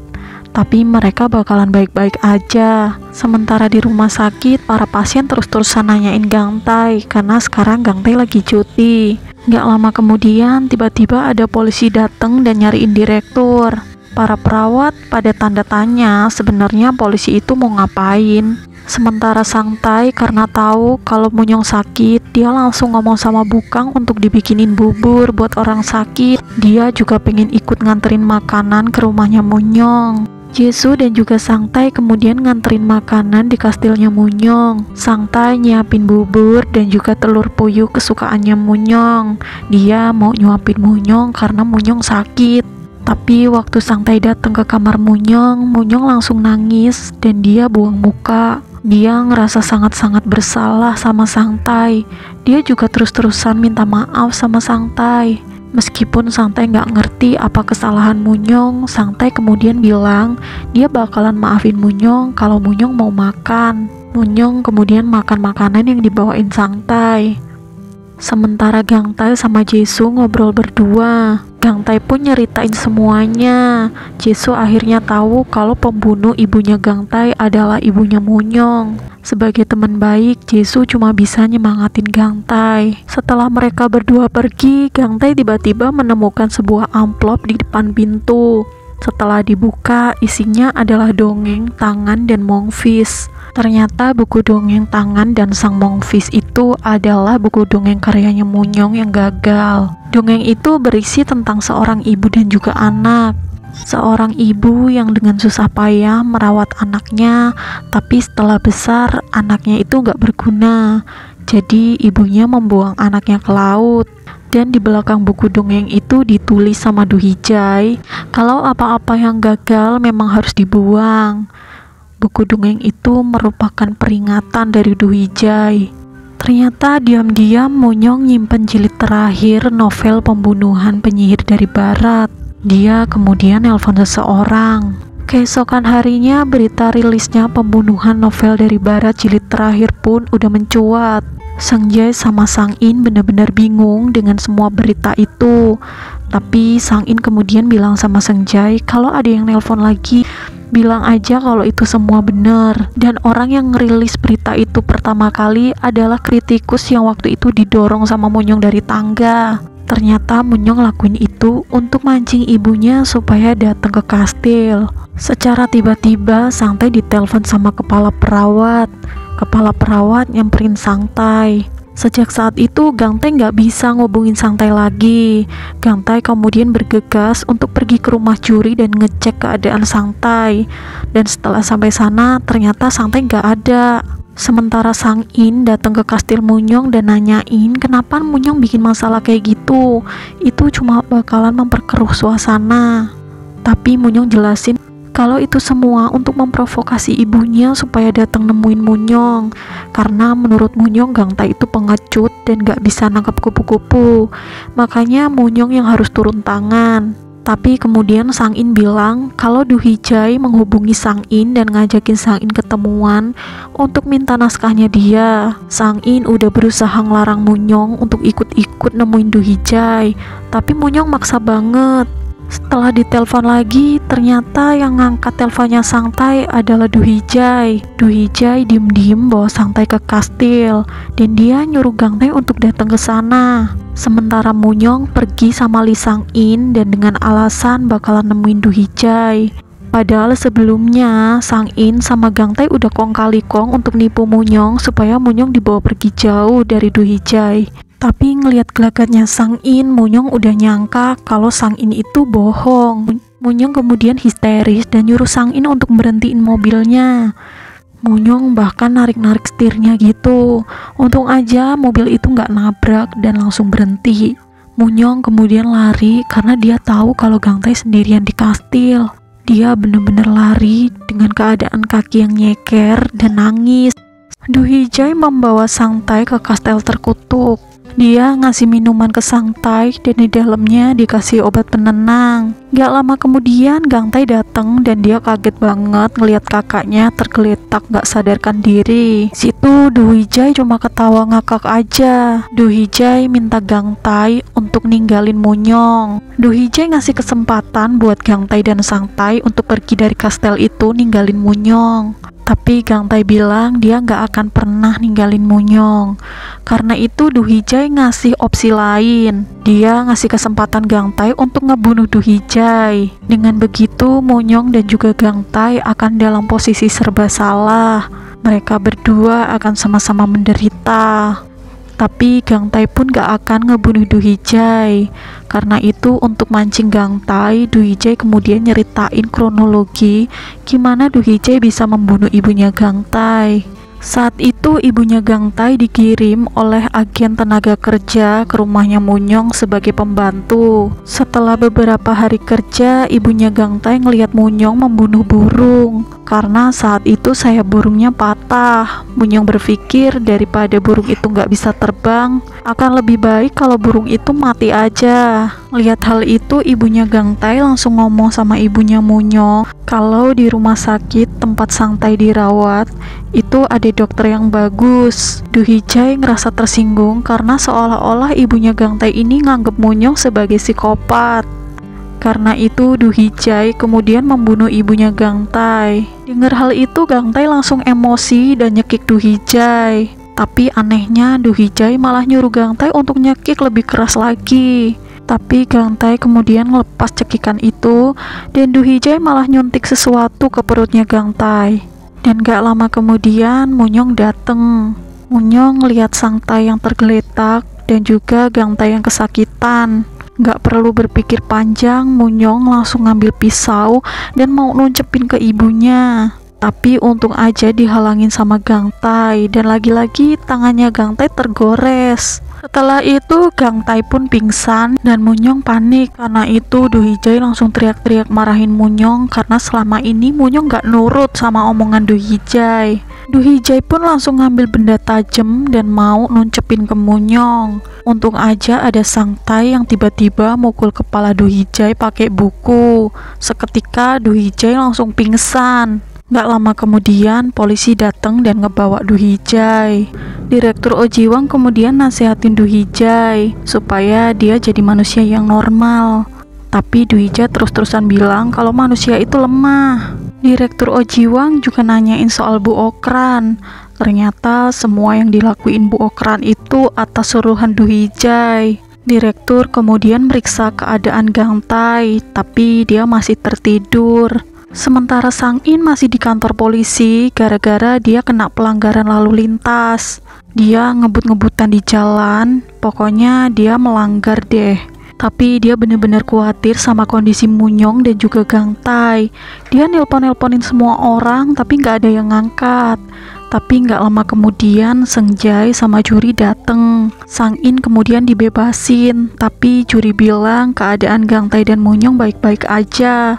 Speaker 1: tapi mereka bakalan baik-baik aja. Sementara di rumah sakit, para pasien terus-terusan nanyain Gangtai karena sekarang Gangtai lagi cuti. Gak lama kemudian, tiba-tiba ada polisi datang dan nyariin direktur. Para perawat pada tanda tanya sebenarnya polisi itu mau ngapain. Sementara Sangtai karena tahu kalau Munyong sakit, dia langsung ngomong sama Bukang untuk dibikinin bubur buat orang sakit. Dia juga pengen ikut nganterin makanan ke rumahnya Munyong. Jesu dan juga Sangtai kemudian nganterin makanan di kastilnya Munyong. Sangtai nyiapin bubur dan juga telur puyuh kesukaannya Munyong. Dia mau nyuapin Munyong karena Munyong sakit. Tapi waktu Sangtai datang ke kamar Munyong, Munyong langsung nangis dan dia buang muka. Dia ngerasa sangat-sangat bersalah sama Sangtai. Dia juga terus-terusan minta maaf sama Sangtai. Meskipun Sangtai nggak ngerti apa kesalahan Munyong, Sangtai kemudian bilang dia bakalan maafin Munyong kalau Munyong mau makan. Munyong kemudian makan makanan yang dibawain Sangtai. Sementara Gangtai sama Jesu ngobrol berdua. Gangtai pun nyeritain semuanya. Jesu akhirnya tahu kalau pembunuh ibunya Gangtai adalah ibunya Munyong. Sebagai teman baik, Jesu cuma bisa nyemangatin Gangtai. Setelah mereka berdua pergi, Gangtai tiba-tiba menemukan sebuah amplop di depan pintu. Setelah dibuka, isinya adalah dongeng Tangan dan Mongfis. Ternyata buku dongeng Tangan dan Sang Mongfis itu adalah buku dongeng karyanya Munyong yang gagal. Dongeng itu berisi tentang seorang ibu dan juga anak. Seorang ibu yang dengan susah payah merawat anaknya, tapi setelah besar anaknya itu gak berguna. Jadi ibunya membuang anaknya ke laut. Dan di belakang buku dongeng itu ditulis sama Du Hijai kalau apa-apa yang gagal memang harus dibuang. Buku dongeng itu merupakan peringatan dari Du Hijai. Ternyata diam-diam Munyong nyimpen jilid terakhir novel pembunuhan penyihir dari barat. Dia kemudian nelpon seseorang. Keesokan harinya berita rilisnya pembunuhan novel dari barat jilid terakhir pun udah mencuat. Sang Jai sama Sang In benar-benar bingung dengan semua berita itu. Tapi Sang In kemudian bilang sama Sang Jai kalau ada yang nelpon lagi, bilang aja kalau itu semua benar. Dan orang yang ngerilis berita itu pertama kali adalah kritikus yang waktu itu didorong sama Munyong dari tangga. Ternyata Munyong lakuin itu untuk mancing ibunya supaya datang ke kastil. Secara tiba-tiba Sangtai ditelepon sama kepala perawat. Kepala perawat nyamperin Sangtai. Sejak saat itu Gangtai nggak bisa ngubungin Sangtai lagi. Gangtai kemudian bergegas untuk pergi ke rumah juri dan ngecek keadaan Sangtai. Dan setelah sampai sana ternyata Sangtai nggak ada. Sementara Sang In datang ke kastil Munyong dan nanyain kenapa Munyong bikin masalah kayak gitu. Itu cuma bakalan memperkeruh suasana. Tapi Munyong jelasin kalau itu semua untuk memprovokasi ibunya supaya datang nemuin Munyong. Karena menurut Munyong Gangtai itu pengecut dan gak bisa nangkap kupu-kupu. Makanya Munyong yang harus turun tangan. Tapi kemudian Sang In bilang kalau Du Hijai menghubungi Sang In dan ngajakin Sang In ketemuan untuk minta naskahnya dia. Sang In udah berusaha ngelarang Munyong untuk ikut-ikut nemuin Du Hijai, tapi Munyong maksa banget. Setelah ditelepon lagi, ternyata yang ngangkat teleponnya Sang Tai adalah Du Hijai. Du Hijai diem-diem bawa Sang Tai ke kastil dan dia nyuruh Gangtai untuk datang ke sana. Sementara Munyong pergi sama Li Sang In dan dengan alasan bakalan nemuin Du Hijai. Padahal sebelumnya Sang In sama Gangtai udah kong kali kong untuk nipu Munyong supaya Munyong dibawa pergi jauh dari Du Hijai. Tapi ngelihat gelagatnya Sang In, Munyong udah nyangka kalau Sang In itu bohong. Munyong kemudian histeris dan nyuruh Sang In untuk berhentiin mobilnya. Munyong bahkan narik-narik setirnya gitu. Untung aja mobil itu nggak nabrak dan langsung berhenti. Munyong kemudian lari karena dia tahu kalau Gangtai sendirian di kastil. Dia bener-bener lari dengan keadaan kaki yang nyeker dan nangis. Du Hijai membawa Sang Tai ke kastil terkutuk. Dia ngasih minuman ke Sang Tai dan di dalamnya dikasih obat penenang. Gak lama kemudian Gangtai datang dan dia kaget banget ngelihat kakaknya tergeletak gak sadarkan diri. Situ Du Hijai cuma ketawa ngakak aja. Du Hijai minta Gangtai untuk ninggalin Munyong. Du Hijai ngasih kesempatan buat Gangtai dan Sang Tai untuk pergi dari kastel itu ninggalin Munyong. Tapi Gangtai bilang dia nggak akan pernah ninggalin Munyong. Karena itu Du Hijai ngasih opsi lain. Dia ngasih kesempatan Gangtai untuk ngebunuh Du Hijai. Dengan begitu Munyong dan juga Gangtai akan dalam posisi serba salah. Mereka berdua akan sama-sama menderita. Tapi Gangtai pun gak akan ngebunuh Du Hijai. Karena itu untuk mancing Gangtai, Du Hijai kemudian nyeritain kronologi gimana Du Hijai bisa membunuh ibunya Gangtai. Saat itu ibunya Gangtai dikirim oleh agen tenaga kerja ke rumahnya Munyong sebagai pembantu. Setelah beberapa hari kerja, ibunya Gangtai ngelihat Munyong membunuh burung. Karena saat itu sayap burungnya patah. Munyong berpikir daripada burung itu nggak bisa terbang, akan lebih baik kalau burung itu mati aja. Lihat hal itu, ibunya Gangtai langsung ngomong sama ibunya Munyong kalau di rumah sakit tempat Sang Tai dirawat itu ada dokter yang bagus. Du Hijai ngerasa tersinggung karena seolah-olah ibunya Gangtai ini nganggep Munyong sebagai psikopat. Karena itu Du Hijai kemudian membunuh ibunya Gangtai. Dengar hal itu Gangtai langsung emosi dan nyekik Du Hijai. Tapi anehnya Du Hijai malah nyuruh Gangtai untuk nyekik lebih keras lagi. Tapi Gangtai kemudian ngelepas cekikan itu dan Du Hijai malah nyuntik sesuatu ke perutnya Gangtai. Dan gak lama kemudian Munyong dateng. Munyong lihat Sang Tai yang tergeletak dan juga Gangtai yang kesakitan. Gak perlu berpikir panjang, Munyong langsung ngambil pisau dan mau nuncepin ke ibunya. Tapi untung aja dihalangin sama Gangtai dan lagi-lagi tangannya Gangtai tergores. Setelah itu Gangtai pun pingsan dan Munyong panik. Karena itu Du Hijai langsung teriak-teriak marahin Munyong karena selama ini Munyong gak nurut sama omongan Du Hijai. Du Hijai pun langsung ngambil benda tajam dan mau nuncepin ke Munyong. Untung aja ada Sang Tai yang tiba-tiba mukul kepala Du Hijai pakai buku. Seketika Du Hijai langsung pingsan. Gak lama kemudian polisi datang dan ngebawa Du Hijai. Direktur Ojiwang kemudian nasihatin Du Hijai supaya dia jadi manusia yang normal. Tapi Du Hijai terus-terusan bilang kalau manusia itu lemah. Direktur Ojiwang juga nanyain soal Bu Okran. Ternyata semua yang dilakuin Bu Okran itu atas suruhan Du Hijai. Direktur kemudian meriksa keadaan Gangtai, tapi dia masih tertidur. Sementara Sang In masih di kantor polisi gara-gara dia kena pelanggaran lalu lintas. Dia ngebut-ngebutan di jalan, pokoknya dia melanggar deh. Tapi dia bener-bener khawatir sama kondisi Munyong dan juga Gangtai. Dia nelpon-nelponin semua orang tapi nggak ada yang ngangkat. Tapi nggak lama kemudian Sengjai sama Juri dateng. Sang-in kemudian dibebasin, tapi Juri bilang keadaan Gangtai dan Munyong baik-baik aja.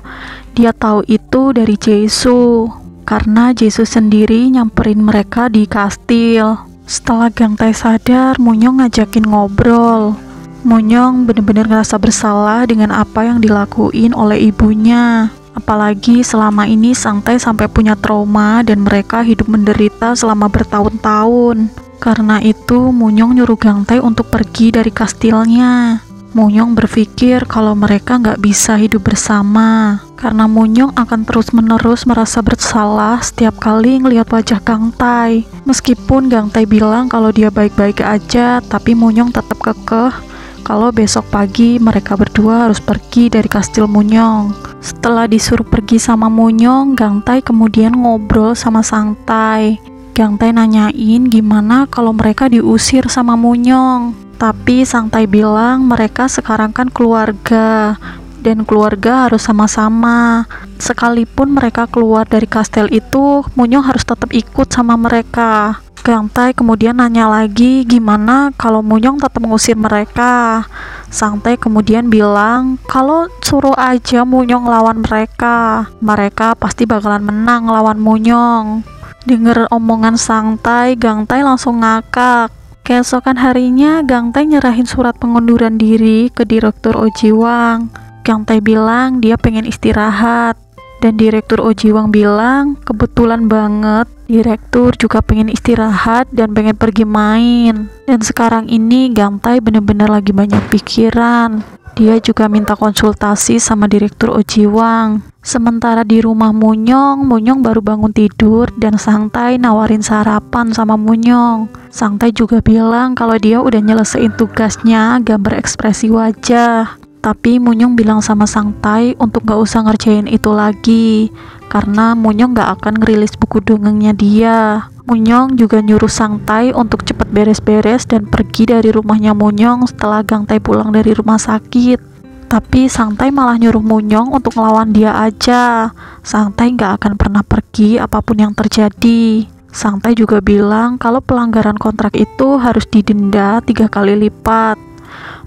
Speaker 1: Dia tahu itu dari Jae-soo, karena Jae-soo sendiri nyamperin mereka di kastil. Setelah Gangtai sadar, Munyong ngajakin ngobrol. Munyong bener-bener ngerasa bersalah dengan apa yang dilakuin oleh ibunya. Apalagi selama ini Sangtai sampai punya trauma dan mereka hidup menderita selama bertahun-tahun. Karena itu Munyong nyuruh Gangtai untuk pergi dari kastilnya. Munyong berpikir kalau mereka nggak bisa hidup bersama. Karena Munyong akan terus-menerus merasa bersalah setiap kali ngelihat wajah Gangtai. Meskipun Gangtai bilang kalau dia baik-baik aja, tapi Munyong tetap kekeh kalau besok pagi mereka berdua harus pergi dari kastil Munyong. Setelah disuruh pergi sama Munyong, Gangtai kemudian ngobrol sama Sangtai. Gangtai nanyain gimana kalau mereka diusir sama Munyong. Tapi Sangtai bilang mereka sekarang kan keluarga, dan keluarga harus sama-sama. Sekalipun mereka keluar dari kastil itu, Munyong harus tetap ikut sama mereka. Gangtai kemudian nanya lagi gimana kalau Munyong tetap mengusir mereka. Sangtai kemudian bilang kalau suruh aja Munyong lawan mereka, mereka pasti bakalan menang lawan Munyong. Dengar omongan Sangtai, Gangtai langsung ngakak. Keesokan harinya Gangtai nyerahin surat pengunduran diri ke Direktur Ojiwang. Gangtai bilang dia pengen istirahat, dan Direktur Ojiwang bilang kebetulan banget Direktur juga pengen istirahat dan pengen pergi main. Dan sekarang ini Gangtai bener-bener lagi banyak pikiran. Dia juga minta konsultasi sama Direktur Ojiwang. Sementara di rumah Munyong, Munyong baru bangun tidur dan Sangtai nawarin sarapan sama Munyong. Sangtai juga bilang kalau dia udah nyelesain tugasnya gambar ekspresi wajah. Tapi Munyong bilang sama Sangtai untuk gak usah ngerjain itu lagi, karena Munyong gak akan ngerilis buku dongengnya dia. Munyong juga nyuruh Sangtai untuk cepet beres-beres dan pergi dari rumahnya Munyong setelah Gangtai pulang dari rumah sakit. Tapi Sangtai malah nyuruh Munyong untuk ngelawan dia aja. Sangtai gak akan pernah pergi apapun yang terjadi. Sangtai juga bilang kalau pelanggaran kontrak itu harus didenda 3 kali lipat.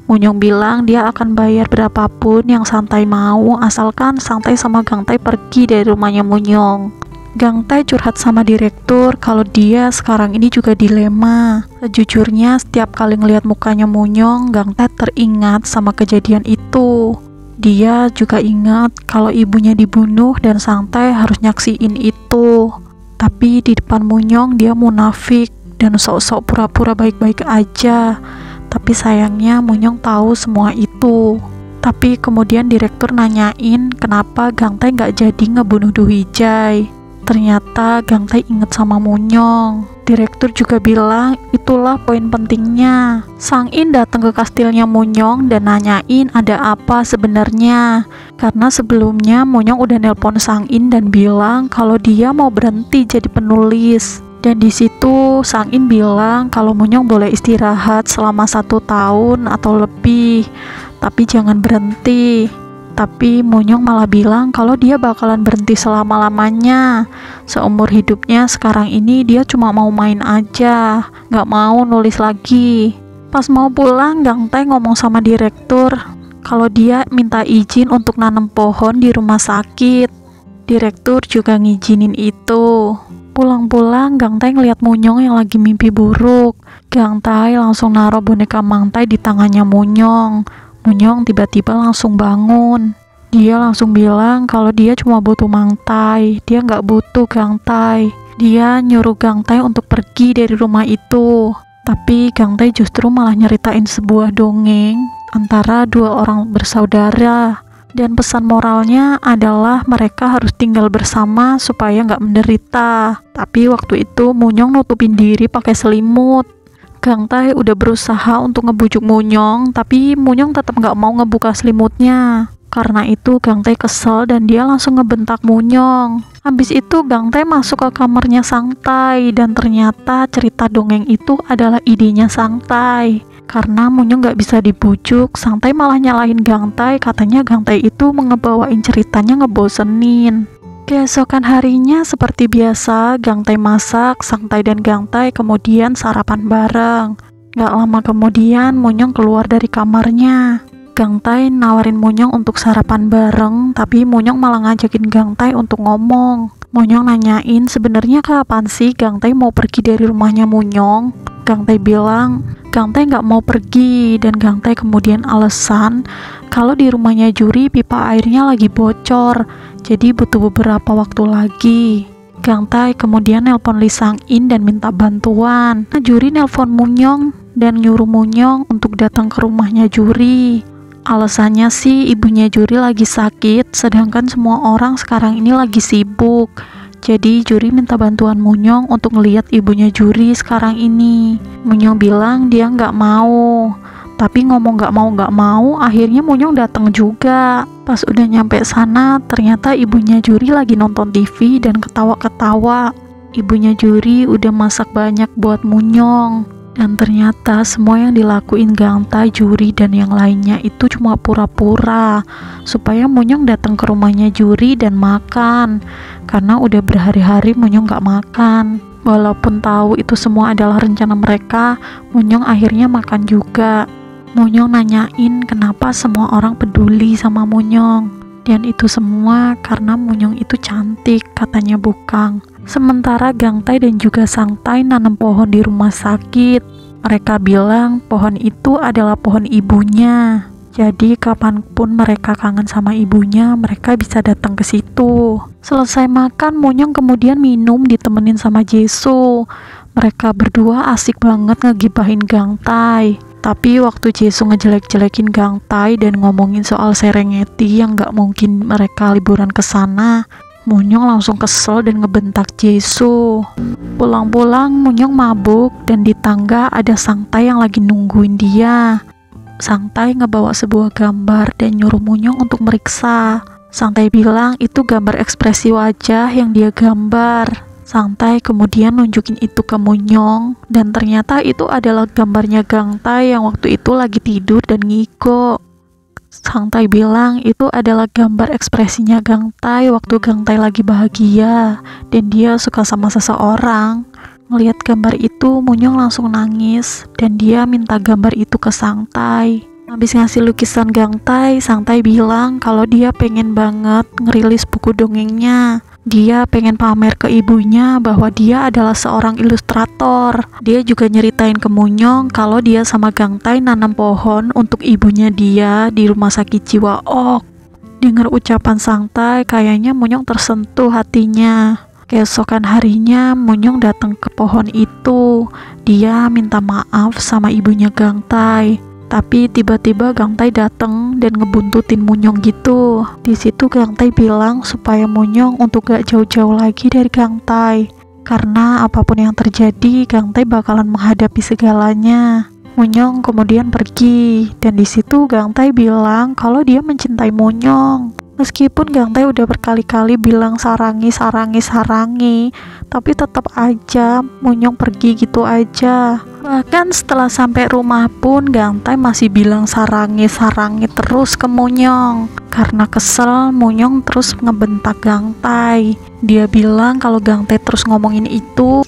Speaker 1: Munyong bilang dia akan bayar berapapun yang Sangtai mau, asalkan Sangtai sama Gangtai pergi dari rumahnya Munyong. Gangtai curhat sama Direktur kalau dia sekarang ini juga dilema. Sejujurnya setiap kali ngelihat mukanya Munyong, Gangtai teringat sama kejadian itu. Dia juga ingat kalau ibunya dibunuh dan Sangtai harus nyaksiin itu. Tapi di depan Munyong dia munafik dan sok-sok pura-pura baik-baik aja. Tapi sayangnya Munyong tahu semua itu. Tapi kemudian Direktur nanyain kenapa Gangtai nggak jadi ngebunuh Du Hwijai. Ternyata Gangtai inget sama Munyong. Direktur juga bilang itulah poin pentingnya. Sang-in datang ke kastilnya Munyong dan nanyain ada apa sebenarnya. Karena sebelumnya Munyong udah nelpon Sang-in dan bilang kalau dia mau berhenti jadi penulis. Dan di situ Sang-in bilang kalau Munyong boleh istirahat selama 1 tahun atau lebih, tapi jangan berhenti. Tapi Munyong malah bilang kalau dia bakalan berhenti selama-lamanya. Seumur hidupnya sekarang ini dia cuma mau main aja, nggak mau nulis lagi. Pas mau pulang, Gangtai ngomong sama Direktur kalau dia minta izin untuk nanam pohon di rumah sakit. Direktur juga ngizinin itu. Pulang-pulang, Gangtai ngeliat Munyong yang lagi mimpi buruk. Gangtai langsung naruh boneka Mangtai di tangannya Munyong. Munyong tiba-tiba langsung bangun. Dia langsung bilang kalau dia cuma butuh Mangtai. Dia nggak butuh Gangtai. Dia nyuruh Gangtai untuk pergi dari rumah itu. Tapi Gangtai justru malah nyeritain sebuah dongeng antara 2 orang bersaudara. Dan pesan moralnya adalah mereka harus tinggal bersama supaya nggak menderita. Tapi waktu itu Munyong nutupin diri pakai selimut. Gangtai udah berusaha untuk ngebujuk Munyong, tapi Munyong tetap nggak mau ngebuka selimutnya. Karena itu Gangtai kesel dan dia langsung ngebentak Munyong. Habis itu Gangtai masuk ke kamarnya Sangtai dan ternyata cerita dongeng itu adalah idenya Sangtai. Karena Munyong gak bisa dibujuk, Sangtai malah nyalahin Gangtai, katanya Gangtai itu ngebawain ceritanya ngebosenin. Keesokan harinya seperti biasa, Gangtai masak, Sangtai dan Gangtai kemudian sarapan bareng. Gak lama kemudian Munyong keluar dari kamarnya. Gangtai nawarin Munyong untuk sarapan bareng, tapi Munyong malah ngajakin Gangtai untuk ngomong. Munyong nanyain sebenarnya kapan sih Gangtai mau pergi dari rumahnya Munyong. Gangtai bilang Gangtai nggak mau pergi, dan Gangtai kemudian alasan kalau di rumahnya Juri pipa airnya lagi bocor, jadi butuh beberapa waktu lagi. Gangtai kemudian nelpon Lee Sang-in dan minta bantuan. Juri nelpon Munyong dan nyuruh Munyong untuk datang ke rumahnya Juri. Alasannya sih ibunya Juri lagi sakit, sedangkan semua orang sekarang ini lagi sibuk. Jadi Juri minta bantuan Munyong untuk ngeliat ibunya Juri sekarang ini. Munyong bilang dia nggak mau. Tapi ngomong nggak mau, akhirnya Munyong datang juga. Pas udah nyampe sana, ternyata ibunya Juri lagi nonton TV dan ketawa-ketawa. Ibunya Juri udah masak banyak buat Munyong. Dan ternyata semua yang dilakuin Gangtai, Juri, dan yang lainnya itu cuma pura-pura supaya Munyong datang ke rumahnya Juri dan makan. Karena udah berhari-hari Munyong gak makan. Walaupun tahu itu semua adalah rencana mereka, Munyong akhirnya makan juga. Munyong nanyain kenapa semua orang peduli sama Munyong. Dan itu semua karena Munyong itu cantik, katanya Bukang. Sementara Gangtai dan juga Sangtai nanam pohon di rumah sakit. Mereka bilang pohon itu adalah pohon ibunya. Jadi kapanpun mereka kangen sama ibunya, mereka bisa datang ke situ. Selesai makan, Munyong kemudian minum ditemenin sama Jesu. Mereka berdua asik banget ngegibahin Gangtai. Tapi waktu Jesu ngejelek-jelekin Gangtai dan ngomongin soal Serengeti yang gak mungkin mereka liburan ke sana, Munyong langsung kesel dan ngebentak Jesu. Pulang-pulang Munyong mabuk dan di tangga ada Sangtai yang lagi nungguin dia. Sangtai ngebawa sebuah gambar dan nyuruh Munyong untuk meriksa. Sangtai bilang itu gambar ekspresi wajah yang dia gambar. Sangtai kemudian nunjukin itu ke Munyong dan ternyata itu adalah gambarnya Gangtai yang waktu itu lagi tidur dan ngigo. Sangtai bilang itu adalah gambar ekspresinya Gangtai waktu Gangtai lagi bahagia dan dia suka sama seseorang. Melihat gambar itu, Munyong langsung nangis dan dia minta gambar itu ke Sangtai. Habis ngasih lukisan Gangtai, Sangtai bilang kalau dia pengen banget ngerilis buku dongengnya. Dia pengen pamer ke ibunya bahwa dia adalah seorang ilustrator. Dia juga nyeritain ke Munyong kalau dia sama Gangtai nanam pohon untuk ibunya dia di rumah sakit jiwa Ok. Dengar ucapan Sangtai, kayaknya Munyong tersentuh hatinya. Keesokan harinya, Munyong datang ke pohon itu. Dia minta maaf sama ibunya Gangtai. Tapi tiba-tiba Gangtai datang dan ngebuntutin Munyong gitu. Di situ Gangtai bilang supaya Munyong untuk gak jauh-jauh lagi dari Gangtai. Karena apapun yang terjadi, Gangtai bakalan menghadapi segalanya. Munyong kemudian pergi dan di situ Gangtai bilang kalau dia mencintai Munyong. Meskipun Gangtai udah berkali-kali bilang sarangi, tapi tetap aja Munyong pergi gitu aja. Bahkan setelah sampai rumah pun Gangtai masih bilang sarangi terus ke Munyong. Karena kesel, Munyong terus ngebentak Gangtai. Dia bilang kalau Gangtai terus ngomongin itu,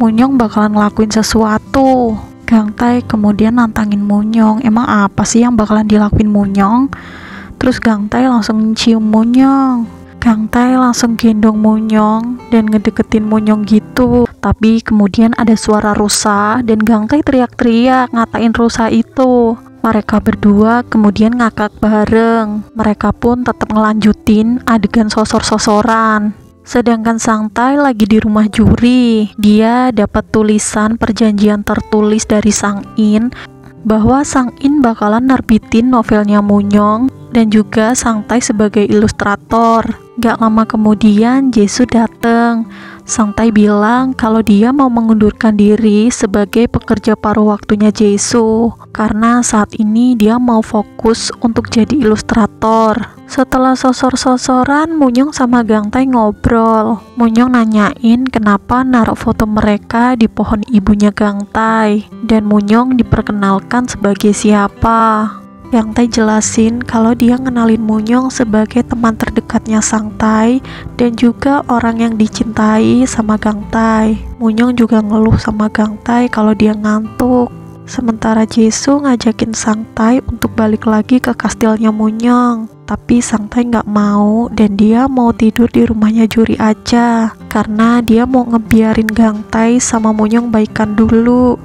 Speaker 1: Munyong bakalan ngelakuin sesuatu. Gangtai kemudian nantangin Munyong, emang apa sih yang bakalan dilakuin Munyong? Terus Gangtai langsung cium Munyong. Gangtai langsung gendong Munyong dan ngedeketin Munyong gitu. Tapi kemudian ada suara rusa dan Gangtai teriak-teriak ngatain rusa itu. Mereka berdua kemudian ngakak bareng. Mereka pun tetap ngelanjutin adegan sosor-sosoran. Sedangkan Sangtai lagi di rumah Juri. Dia dapat tulisan perjanjian tertulis dari Sang-in bahwa Sang-in bakalan nerbitin novelnya Munyong dan juga Sangtai sebagai ilustrator. Gak lama kemudian Jesu dateng. Sang Tai bilang kalau dia mau mengundurkan diri sebagai pekerja paruh waktunya Jisoo karena saat ini dia mau fokus untuk jadi ilustrator. Setelah sosor-sosoran, Munyong sama Gang Tai ngobrol. Munyong nanyain kenapa naruh foto mereka di pohon ibunya Gang Tai, dan Munyong diperkenalkan sebagai siapa. Gang Tai jelasin kalau dia ngenalin Munyong sebagai teman terdekatnya Sang Tai dan juga orang yang dicintai sama Gang Tai. Munyong juga ngeluh sama Gang Tai kalau dia ngantuk. Sementara Jisoo ngajakin Sang Tai untuk balik lagi ke kastilnya Munyong, tapi Sang Tai nggak mau dan dia mau tidur di rumahnya Juri aja karena dia mau ngebiarin Gang Tai sama Munyong baikan dulu.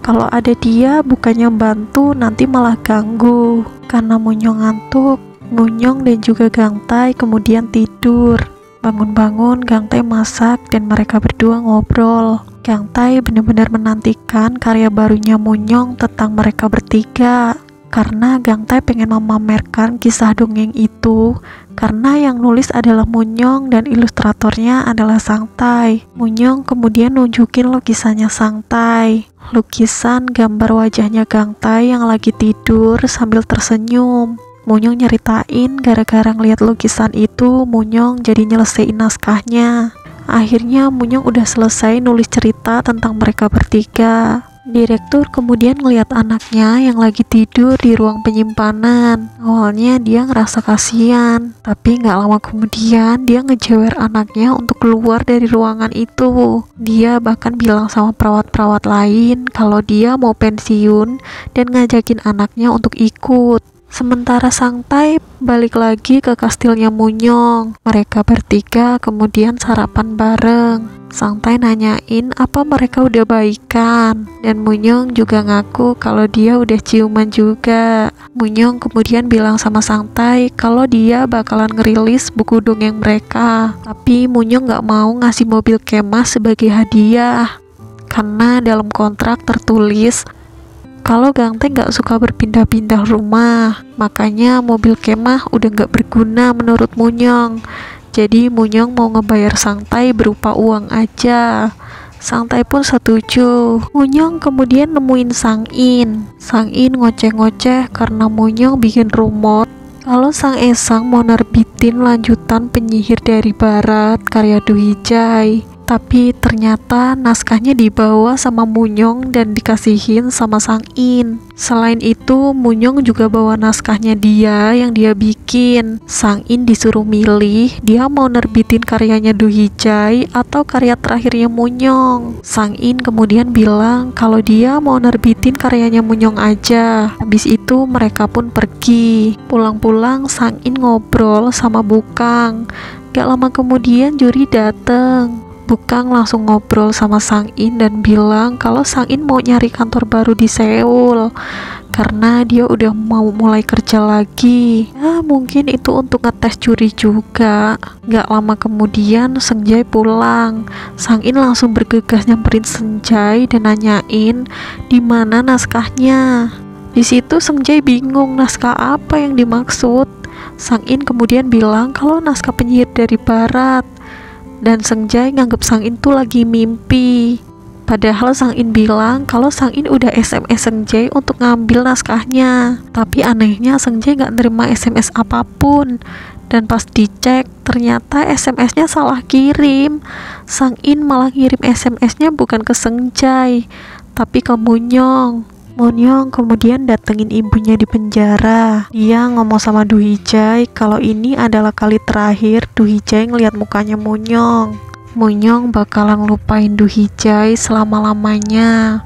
Speaker 1: Kalau ada dia bukannya bantu, nanti malah ganggu. Karena Munyong ngantuk, Munyong dan juga Gang Tai kemudian tidur. Bangun-bangun, Gang Tai masak dan mereka berdua ngobrol. Gang Tai benar-benar menantikan karya barunya Munyong tentang mereka bertiga. Karena Gang Tai pengen memamerkan kisah dongeng itu, karena yang nulis adalah Munyong dan ilustratornya adalah Sang Tai. Munyong kemudian nunjukin lukisannya Sang Tai. Lukisan gambar wajahnya Gang Tai yang lagi tidur sambil tersenyum. Munyong nyeritain gara-gara ngeliat lukisan itu, Munyong jadi nyelesain naskahnya. Akhirnya Munyong udah selesai nulis cerita tentang mereka bertiga. Direktur kemudian ngeliat anaknya yang lagi tidur di ruang penyimpanan. Awalnya dia ngerasa kasihan, tapi nggak lama kemudian dia ngejewer anaknya untuk keluar dari ruangan itu. Dia bahkan bilang sama perawat-perawat lain kalau dia mau pensiun dan ngajakin anaknya untuk ikut. Sementara Sang Tai balik lagi ke kastilnya Munyong. Mereka bertiga kemudian sarapan bareng. Sang Tai nanyain apa mereka udah baikan, dan Munyong juga ngaku kalau dia udah ciuman juga. Munyong kemudian bilang sama Sang Tai kalau dia bakalan ngerilis buku dongeng mereka, tapi Munyong gak mau ngasih mobil kemah sebagai hadiah karena dalam kontrak tertulis kalau Gang Tai gak suka berpindah-pindah rumah, makanya mobil kemah udah gak berguna menurut Munyong. Jadi Munyong mau ngebayar Sang Tai berupa uang aja. Sang Tai pun setuju. Munyong kemudian nemuin Sang In. Sang In ngoceh-ngoceh karena Munyong bikin rumor kalau Sang Esang mau nerbitin lanjutan Penyihir dari Barat karya Du Hijai. Tapi ternyata naskahnya dibawa sama Munyong dan dikasihin sama Sang In. Selain itu, Munyong juga bawa naskahnya dia yang dia bikin. Sang In disuruh milih, dia mau nerbitin karyanya Du Hijai atau karya terakhirnya Munyong. Sang In kemudian bilang kalau dia mau nerbitin karyanya Munyong aja. Habis itu mereka pun pergi. Pulang-pulang Sang In ngobrol sama Bukang. Gak lama kemudian Juri dateng. Bukang langsung ngobrol sama Sang In dan bilang kalau Sang In mau nyari kantor baru di Seoul karena dia udah mau mulai kerja lagi. Ya mungkin itu untuk ngetes Juri juga. Gak lama kemudian Senjai pulang. Sang In langsung bergegas nyamperin Senjai dan nanyain di mana naskahnya. Di situ Senjai bingung naskah apa yang dimaksud. Sang In kemudian bilang kalau naskah Penyihir dari Barat. Dan Senjai nganggep Sang In tuh lagi mimpi. Padahal Sang In bilang kalau Sang In udah SMS Senjai untuk ngambil naskahnya. Tapi anehnya Senjai gak nerima SMS apapun. Dan pas dicek ternyata SMS-nya salah kirim. Sang In malah ngirim SMS-nya bukan ke Senjai, tapi ke Munyong. Munyong kemudian datengin ibunya di penjara. Dia ngomong sama Du Hijai kalau ini adalah kali terakhir Du Hijai ngeliat mukanya Munyong. Munyong bakalan lupain Du Hijai selama-lamanya.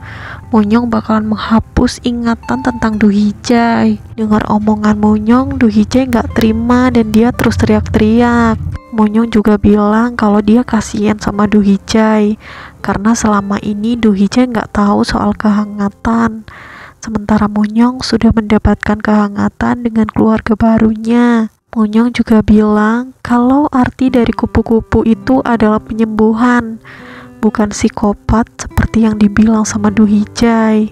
Speaker 1: Munyong bakalan menghapus ingatan tentang Du Hijai. Dengar omongan Munyong, Du Hijai gak terima dan dia terus teriak-teriak. Munyong juga bilang kalau dia kasihan sama Du Hijai karena selama ini Du Hijai nggak tahu soal kehangatan. Sementara Munyong sudah mendapatkan kehangatan dengan keluarga barunya. Munyong juga bilang kalau arti dari kupu-kupu itu adalah penyembuhan, bukan psikopat seperti yang dibilang sama Du Hijai.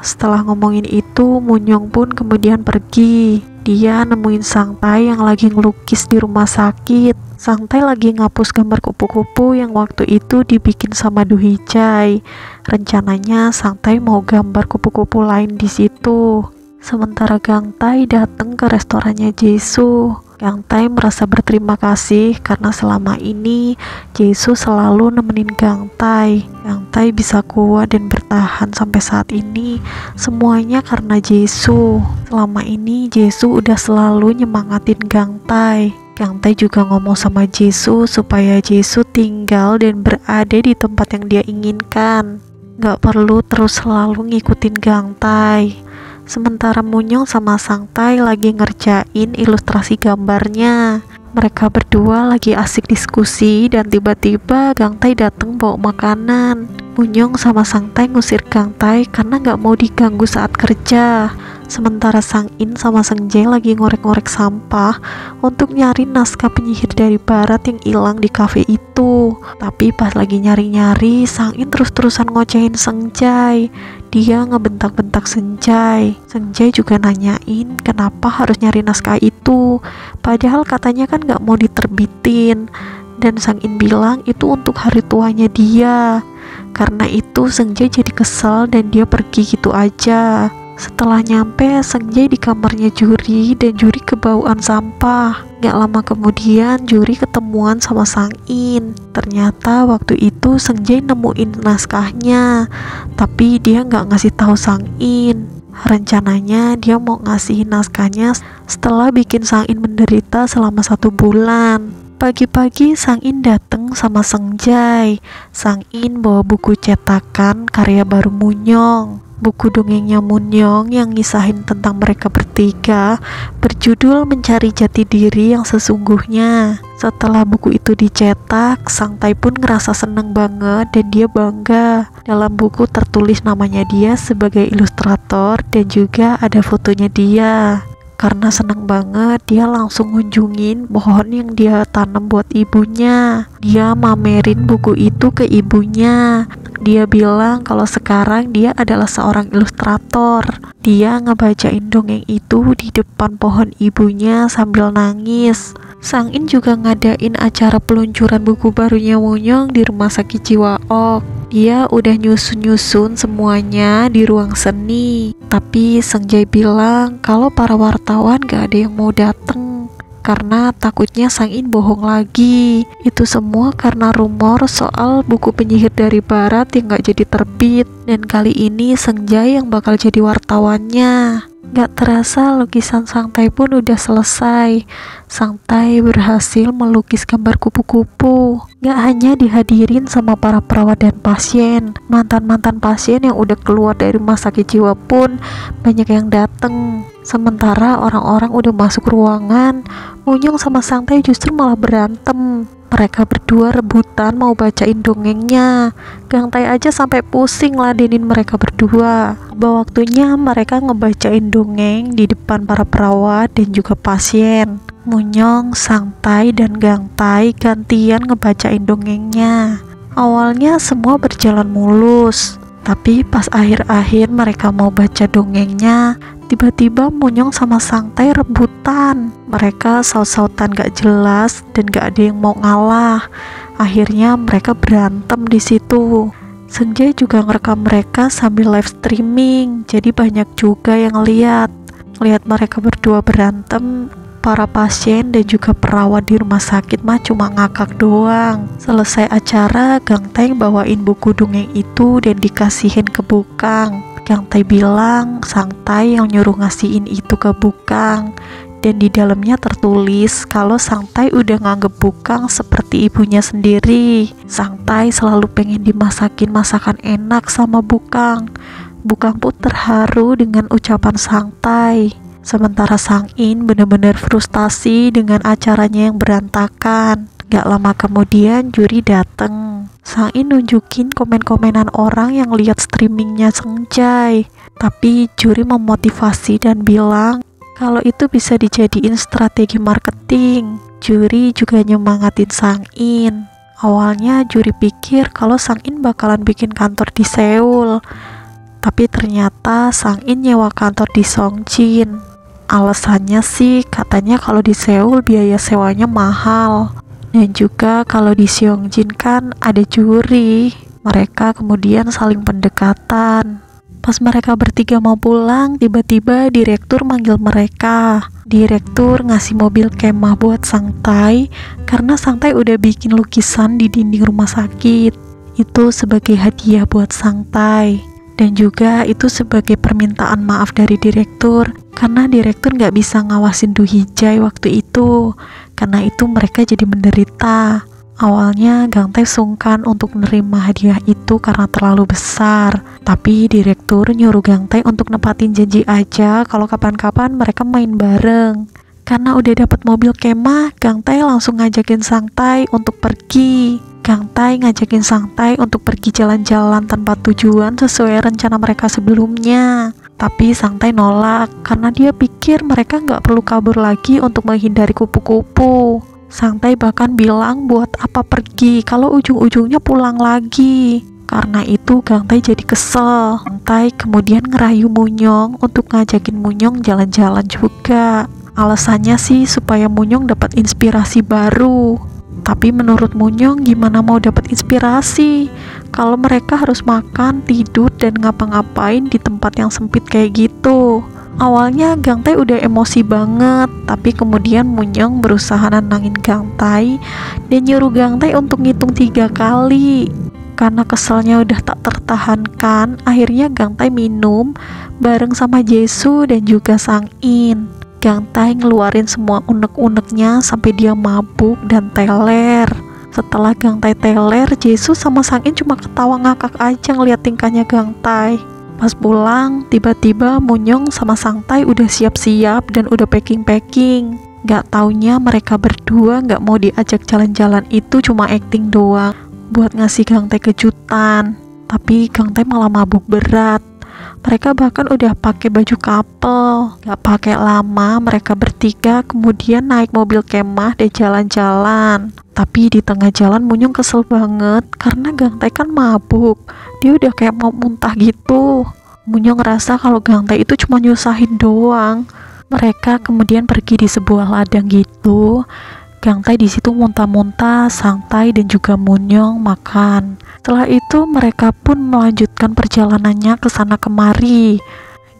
Speaker 1: Setelah ngomongin itu, Munyong pun kemudian pergi. Dia nemuin Sang Tai yang lagi ngelukis di rumah sakit. Sang Tai lagi ngapus gambar kupu-kupu yang waktu itu dibikin sama Du Hijai. Rencananya Sang Tai mau gambar kupu-kupu lain di situ. Sementara Gang Tai datang ke restorannya Jisoo. Gang Tai merasa berterima kasih karena selama ini Jisoo selalu nemenin Gang Tai. Gang Tai bisa kuat dan bertahan sampai saat ini semuanya karena Jisoo. Selama ini Jisoo udah selalu nyemangatin Gang Tai. Gang Tai juga ngomong sama Jisoo supaya Jisoo tinggal dan berada di tempat yang dia inginkan. Gak perlu terus selalu ngikutin Gang Tai. Sementara Munyong sama Sang Tai lagi ngerjain ilustrasi gambarnya. Mereka berdua lagi asik diskusi dan tiba-tiba Gang Tai datang bawa makanan. Munyong sama Sang Tai ngusir Gang Tai karena gak mau diganggu saat kerja. Sementara Sang In sama Sang Jae lagi ngorek-ngorek sampah untuk nyari naskah penyihir dari barat yang hilang di kafe itu. Tapi pas lagi nyari-nyari, Sang In terus-terusan ngocehin Sang Jae. Dia ngebentak-bentak Sang Jae. Sang Jae juga nanyain kenapa harus nyari naskah itu, padahal katanya kan gak mau diterbitin. Dan Sang In bilang itu untuk hari tuanya dia. Karena itu Sang Jae jadi kesel dan dia pergi gitu aja. Setelah nyampe, Sang Jae di kamarnya Juri dan Juri kebauan sampah. Gak lama kemudian Juri ketemuan sama Sang In. Ternyata waktu itu Sang Jae nemuin naskahnya, tapi dia gak ngasih tahu Sang In. Rencananya dia mau ngasihin naskahnya setelah bikin Sang In menderita selama 1 bulan. Pagi-pagi Sang In datang sama Sang Jae. Sang In bawa buku cetakan karya baru Munyong. Buku dongengnya Munyong yang ngisahin tentang mereka bertiga berjudul Mencari Jati Diri yang Sesungguhnya. Setelah buku itu dicetak, Sang Tai pun ngerasa seneng banget dan dia bangga. Dalam buku tertulis namanya dia sebagai ilustrator dan juga ada fotonya dia. Karena seneng banget, dia langsung ngunjungin pohon yang dia tanam buat ibunya. Dia mamerin buku itu ke ibunya. Dia bilang kalau sekarang dia adalah seorang ilustrator. Dia ngebacain dongeng itu di depan pohon ibunya sambil nangis. Sang In juga ngadain acara peluncuran buku barunya Munyong di rumah sakit Jiwaok. Dia udah nyusun-nyusun semuanya di ruang seni. Tapi Sang Jae bilang kalau para wartawan gak ada yang mau dateng karena takutnya Sang In bohong lagi. Itu semua karena rumor soal buku penyihir dari barat yang gak jadi terbit. Dan kali ini Sang Jae yang bakal jadi wartawannya. Gak terasa lukisan Sang Tai pun udah selesai. Sang Tai berhasil melukis gambar kupu-kupu. Gak hanya dihadirin sama para perawat dan pasien, mantan-mantan pasien yang udah keluar dari rumah sakit jiwa pun banyak yang dateng. Sementara orang-orang udah masuk ruangan, Munyong sama Sang Tai justru malah berantem. Mereka berdua rebutan mau bacain dongengnya. Gang Tai aja sampai pusing ladenin mereka berdua. Bahwa waktunya mereka ngebacain dongeng di depan para perawat dan juga pasien. Munyong, Sang Tai, dan Gang Tai gantian ngebacain dongengnya. Awalnya semua berjalan mulus, tapi pas akhir-akhir mereka mau baca dongengnya, tiba-tiba Munyong sama Sang Tai rebutan. Mereka saut-sautan gak jelas dan gak ada yang mau ngalah. Akhirnya mereka berantem di situ. Sang Jae juga ngerekam mereka sambil live streaming, jadi banyak juga yang lihat mereka berdua berantem. Para pasien dan juga perawat di rumah sakit mah cuma ngakak doang. Selesai acara, Gang Tai bawain buku dongeng itu dan dikasihin ke Bukang. Gang Tai bilang Sang Tai yang nyuruh ngasihin itu ke Bukang, dan di dalamnya tertulis kalau Sang Tai udah nganggep Bukang seperti ibunya sendiri. Sang Tai selalu pengen dimasakin masakan enak sama Bukang. Bukang pun terharu dengan ucapan Sang Tai. Sementara Sang In bener-bener frustasi dengan acaranya yang berantakan. Gak lama kemudian Juri dateng. Sang In nunjukin komen-komenan orang yang lihat streamingnya Sang Jae. Tapi Juri memotivasi dan bilang kalau itu bisa dijadiin strategi marketing. Juri juga nyemangatin Sang In. Awalnya Juri pikir kalau Sang In bakalan bikin kantor di Seoul, tapi ternyata Sang In nyewa kantor di Songjin. Alasannya sih katanya kalau di Seoul biaya sewanya mahal. Dan juga kalau di Seongjin kan ada juri. Mereka kemudian saling pendekatan. Pas mereka bertiga mau pulang, tiba-tiba direktur manggil mereka. Direktur ngasih mobil kemah buat Sangtae karena Sangtae udah bikin lukisan di dinding rumah sakit. Itu sebagai hadiah buat Sangtae. Dan juga itu sebagai permintaan maaf dari direktur karena direktur nggak bisa ngawasin Du Hee-jae waktu itu. Karena itu mereka jadi menderita. Awalnya Gang Tae sungkan untuk menerima hadiah itu karena terlalu besar. Tapi direktur nyuruh Gang Tae untuk nepatin janji aja kalau kapan-kapan mereka main bareng. Karena udah dapat mobil kemah, Gang Tae langsung ngajakin Sangtae untuk pergi. Gang Tae ngajakin Sangtae untuk pergi jalan-jalan tanpa tujuan sesuai rencana mereka sebelumnya. Tapi Sangtae nolak karena dia pikir mereka nggak perlu kabur lagi untuk menghindari kupu-kupu. Sangtae bahkan bilang buat apa pergi kalau ujung-ujungnya pulang lagi. Karena itu Gang Tae jadi kesel. Gang Tae kemudian ngerayu Munyong untuk ngajakin Munyong jalan-jalan juga. Alasannya sih supaya Munyong dapat inspirasi baru. Tapi menurut Munyong gimana mau dapat inspirasi kalau mereka harus makan, tidur, dan ngapa-ngapain di tempat yang sempit kayak gitu. Awalnya Gang Tae udah emosi banget, tapi kemudian Munyong berusaha nenangin Gang Tae dan nyuruh Gang Tae untuk ngitung 3 kali. Karena keselnya udah tak tertahankan, akhirnya Gang Tae minum bareng sama Jisoo dan juga Sang In. Gang Tae ngeluarin semua unek-uneknya sampai dia mabuk dan teler. Setelah Gang Tae teler, Jisoo sama Sang In cuma ketawa ngakak aja ngeliat tingkahnya Gang Tae. Pas pulang, tiba-tiba Munyong sama Sangtae udah siap-siap dan udah packing-packing. Gak taunya mereka berdua gak mau diajak jalan-jalan itu cuma acting doang buat ngasih Gang Tae kejutan. Tapi Gang Tae malah mabuk berat. Mereka bahkan udah pakai baju couple. Gak pakai lama mereka bertiga kemudian naik mobil kemah dan jalan-jalan. Tapi di tengah jalan Munyong kesel banget karena Gang Tae kan mabuk. Dia udah kayak mau muntah gitu. Munyong ngerasa kalau Gang Tae itu cuma nyusahin doang. Mereka kemudian pergi di sebuah ladang gitu. Gang Tae di situ muntah-muntah, Sangtae dan juga Munyong makan. Setelah itu mereka pun melanjutkan perjalanannya ke sana kemari.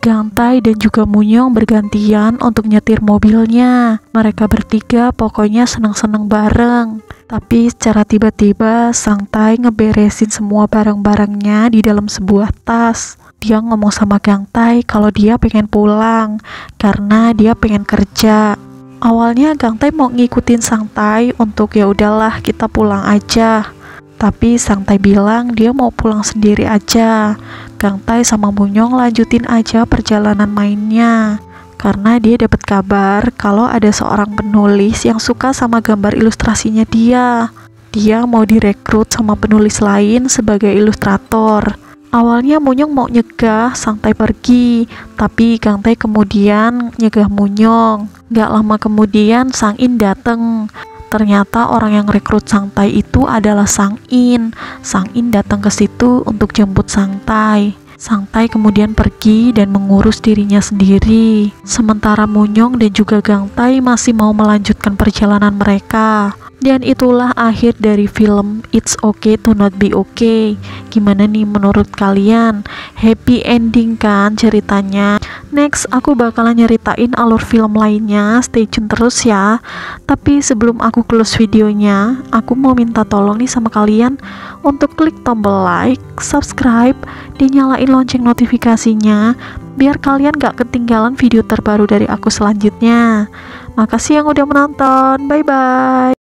Speaker 1: Gang Tae dan juga Munyong bergantian untuk nyetir mobilnya. Mereka bertiga pokoknya seneng-seneng bareng. Tapi secara tiba-tiba Sangtae ngeberesin semua barang-barangnya di dalam sebuah tas. Dia ngomong sama Gang Tae kalau dia pengen pulang karena dia pengen kerja. Awalnya Gang Tae mau ngikutin Sangtae untuk ya udahlah kita pulang aja. Tapi Sangtae bilang dia mau pulang sendiri aja. Gang Tae sama Munyong lanjutin aja perjalanan mainnya. Karena dia dapat kabar kalau ada seorang penulis yang suka sama gambar ilustrasinya dia. Dia mau direkrut sama penulis lain sebagai ilustrator. Awalnya Munyong mau nyegah Sangtae pergi, tapi Gang Tae kemudian nyegah Munyong. Gak lama kemudian Sang In dateng. Ternyata orang yang rekrut Sangtae itu adalah Sang In. Sang In datang ke situ untuk jemput Sangtae. Sangtae kemudian pergi dan mengurus dirinya sendiri. Sementara Munyong dan juga Gang Tae masih mau melanjutkan perjalanan mereka. Dan itulah akhir dari film It's Okay to Not Be Okay. Gimana nih menurut kalian? Happy ending kan ceritanya? Next aku bakalan nyeritain alur film lainnya, stay tune terus ya. Tapi sebelum aku close videonya, aku mau minta tolong nih sama kalian untuk klik tombol like, subscribe, dan nyalain lonceng notifikasinya biar kalian gak ketinggalan video terbaru dari aku selanjutnya. Makasih yang udah menonton, bye bye.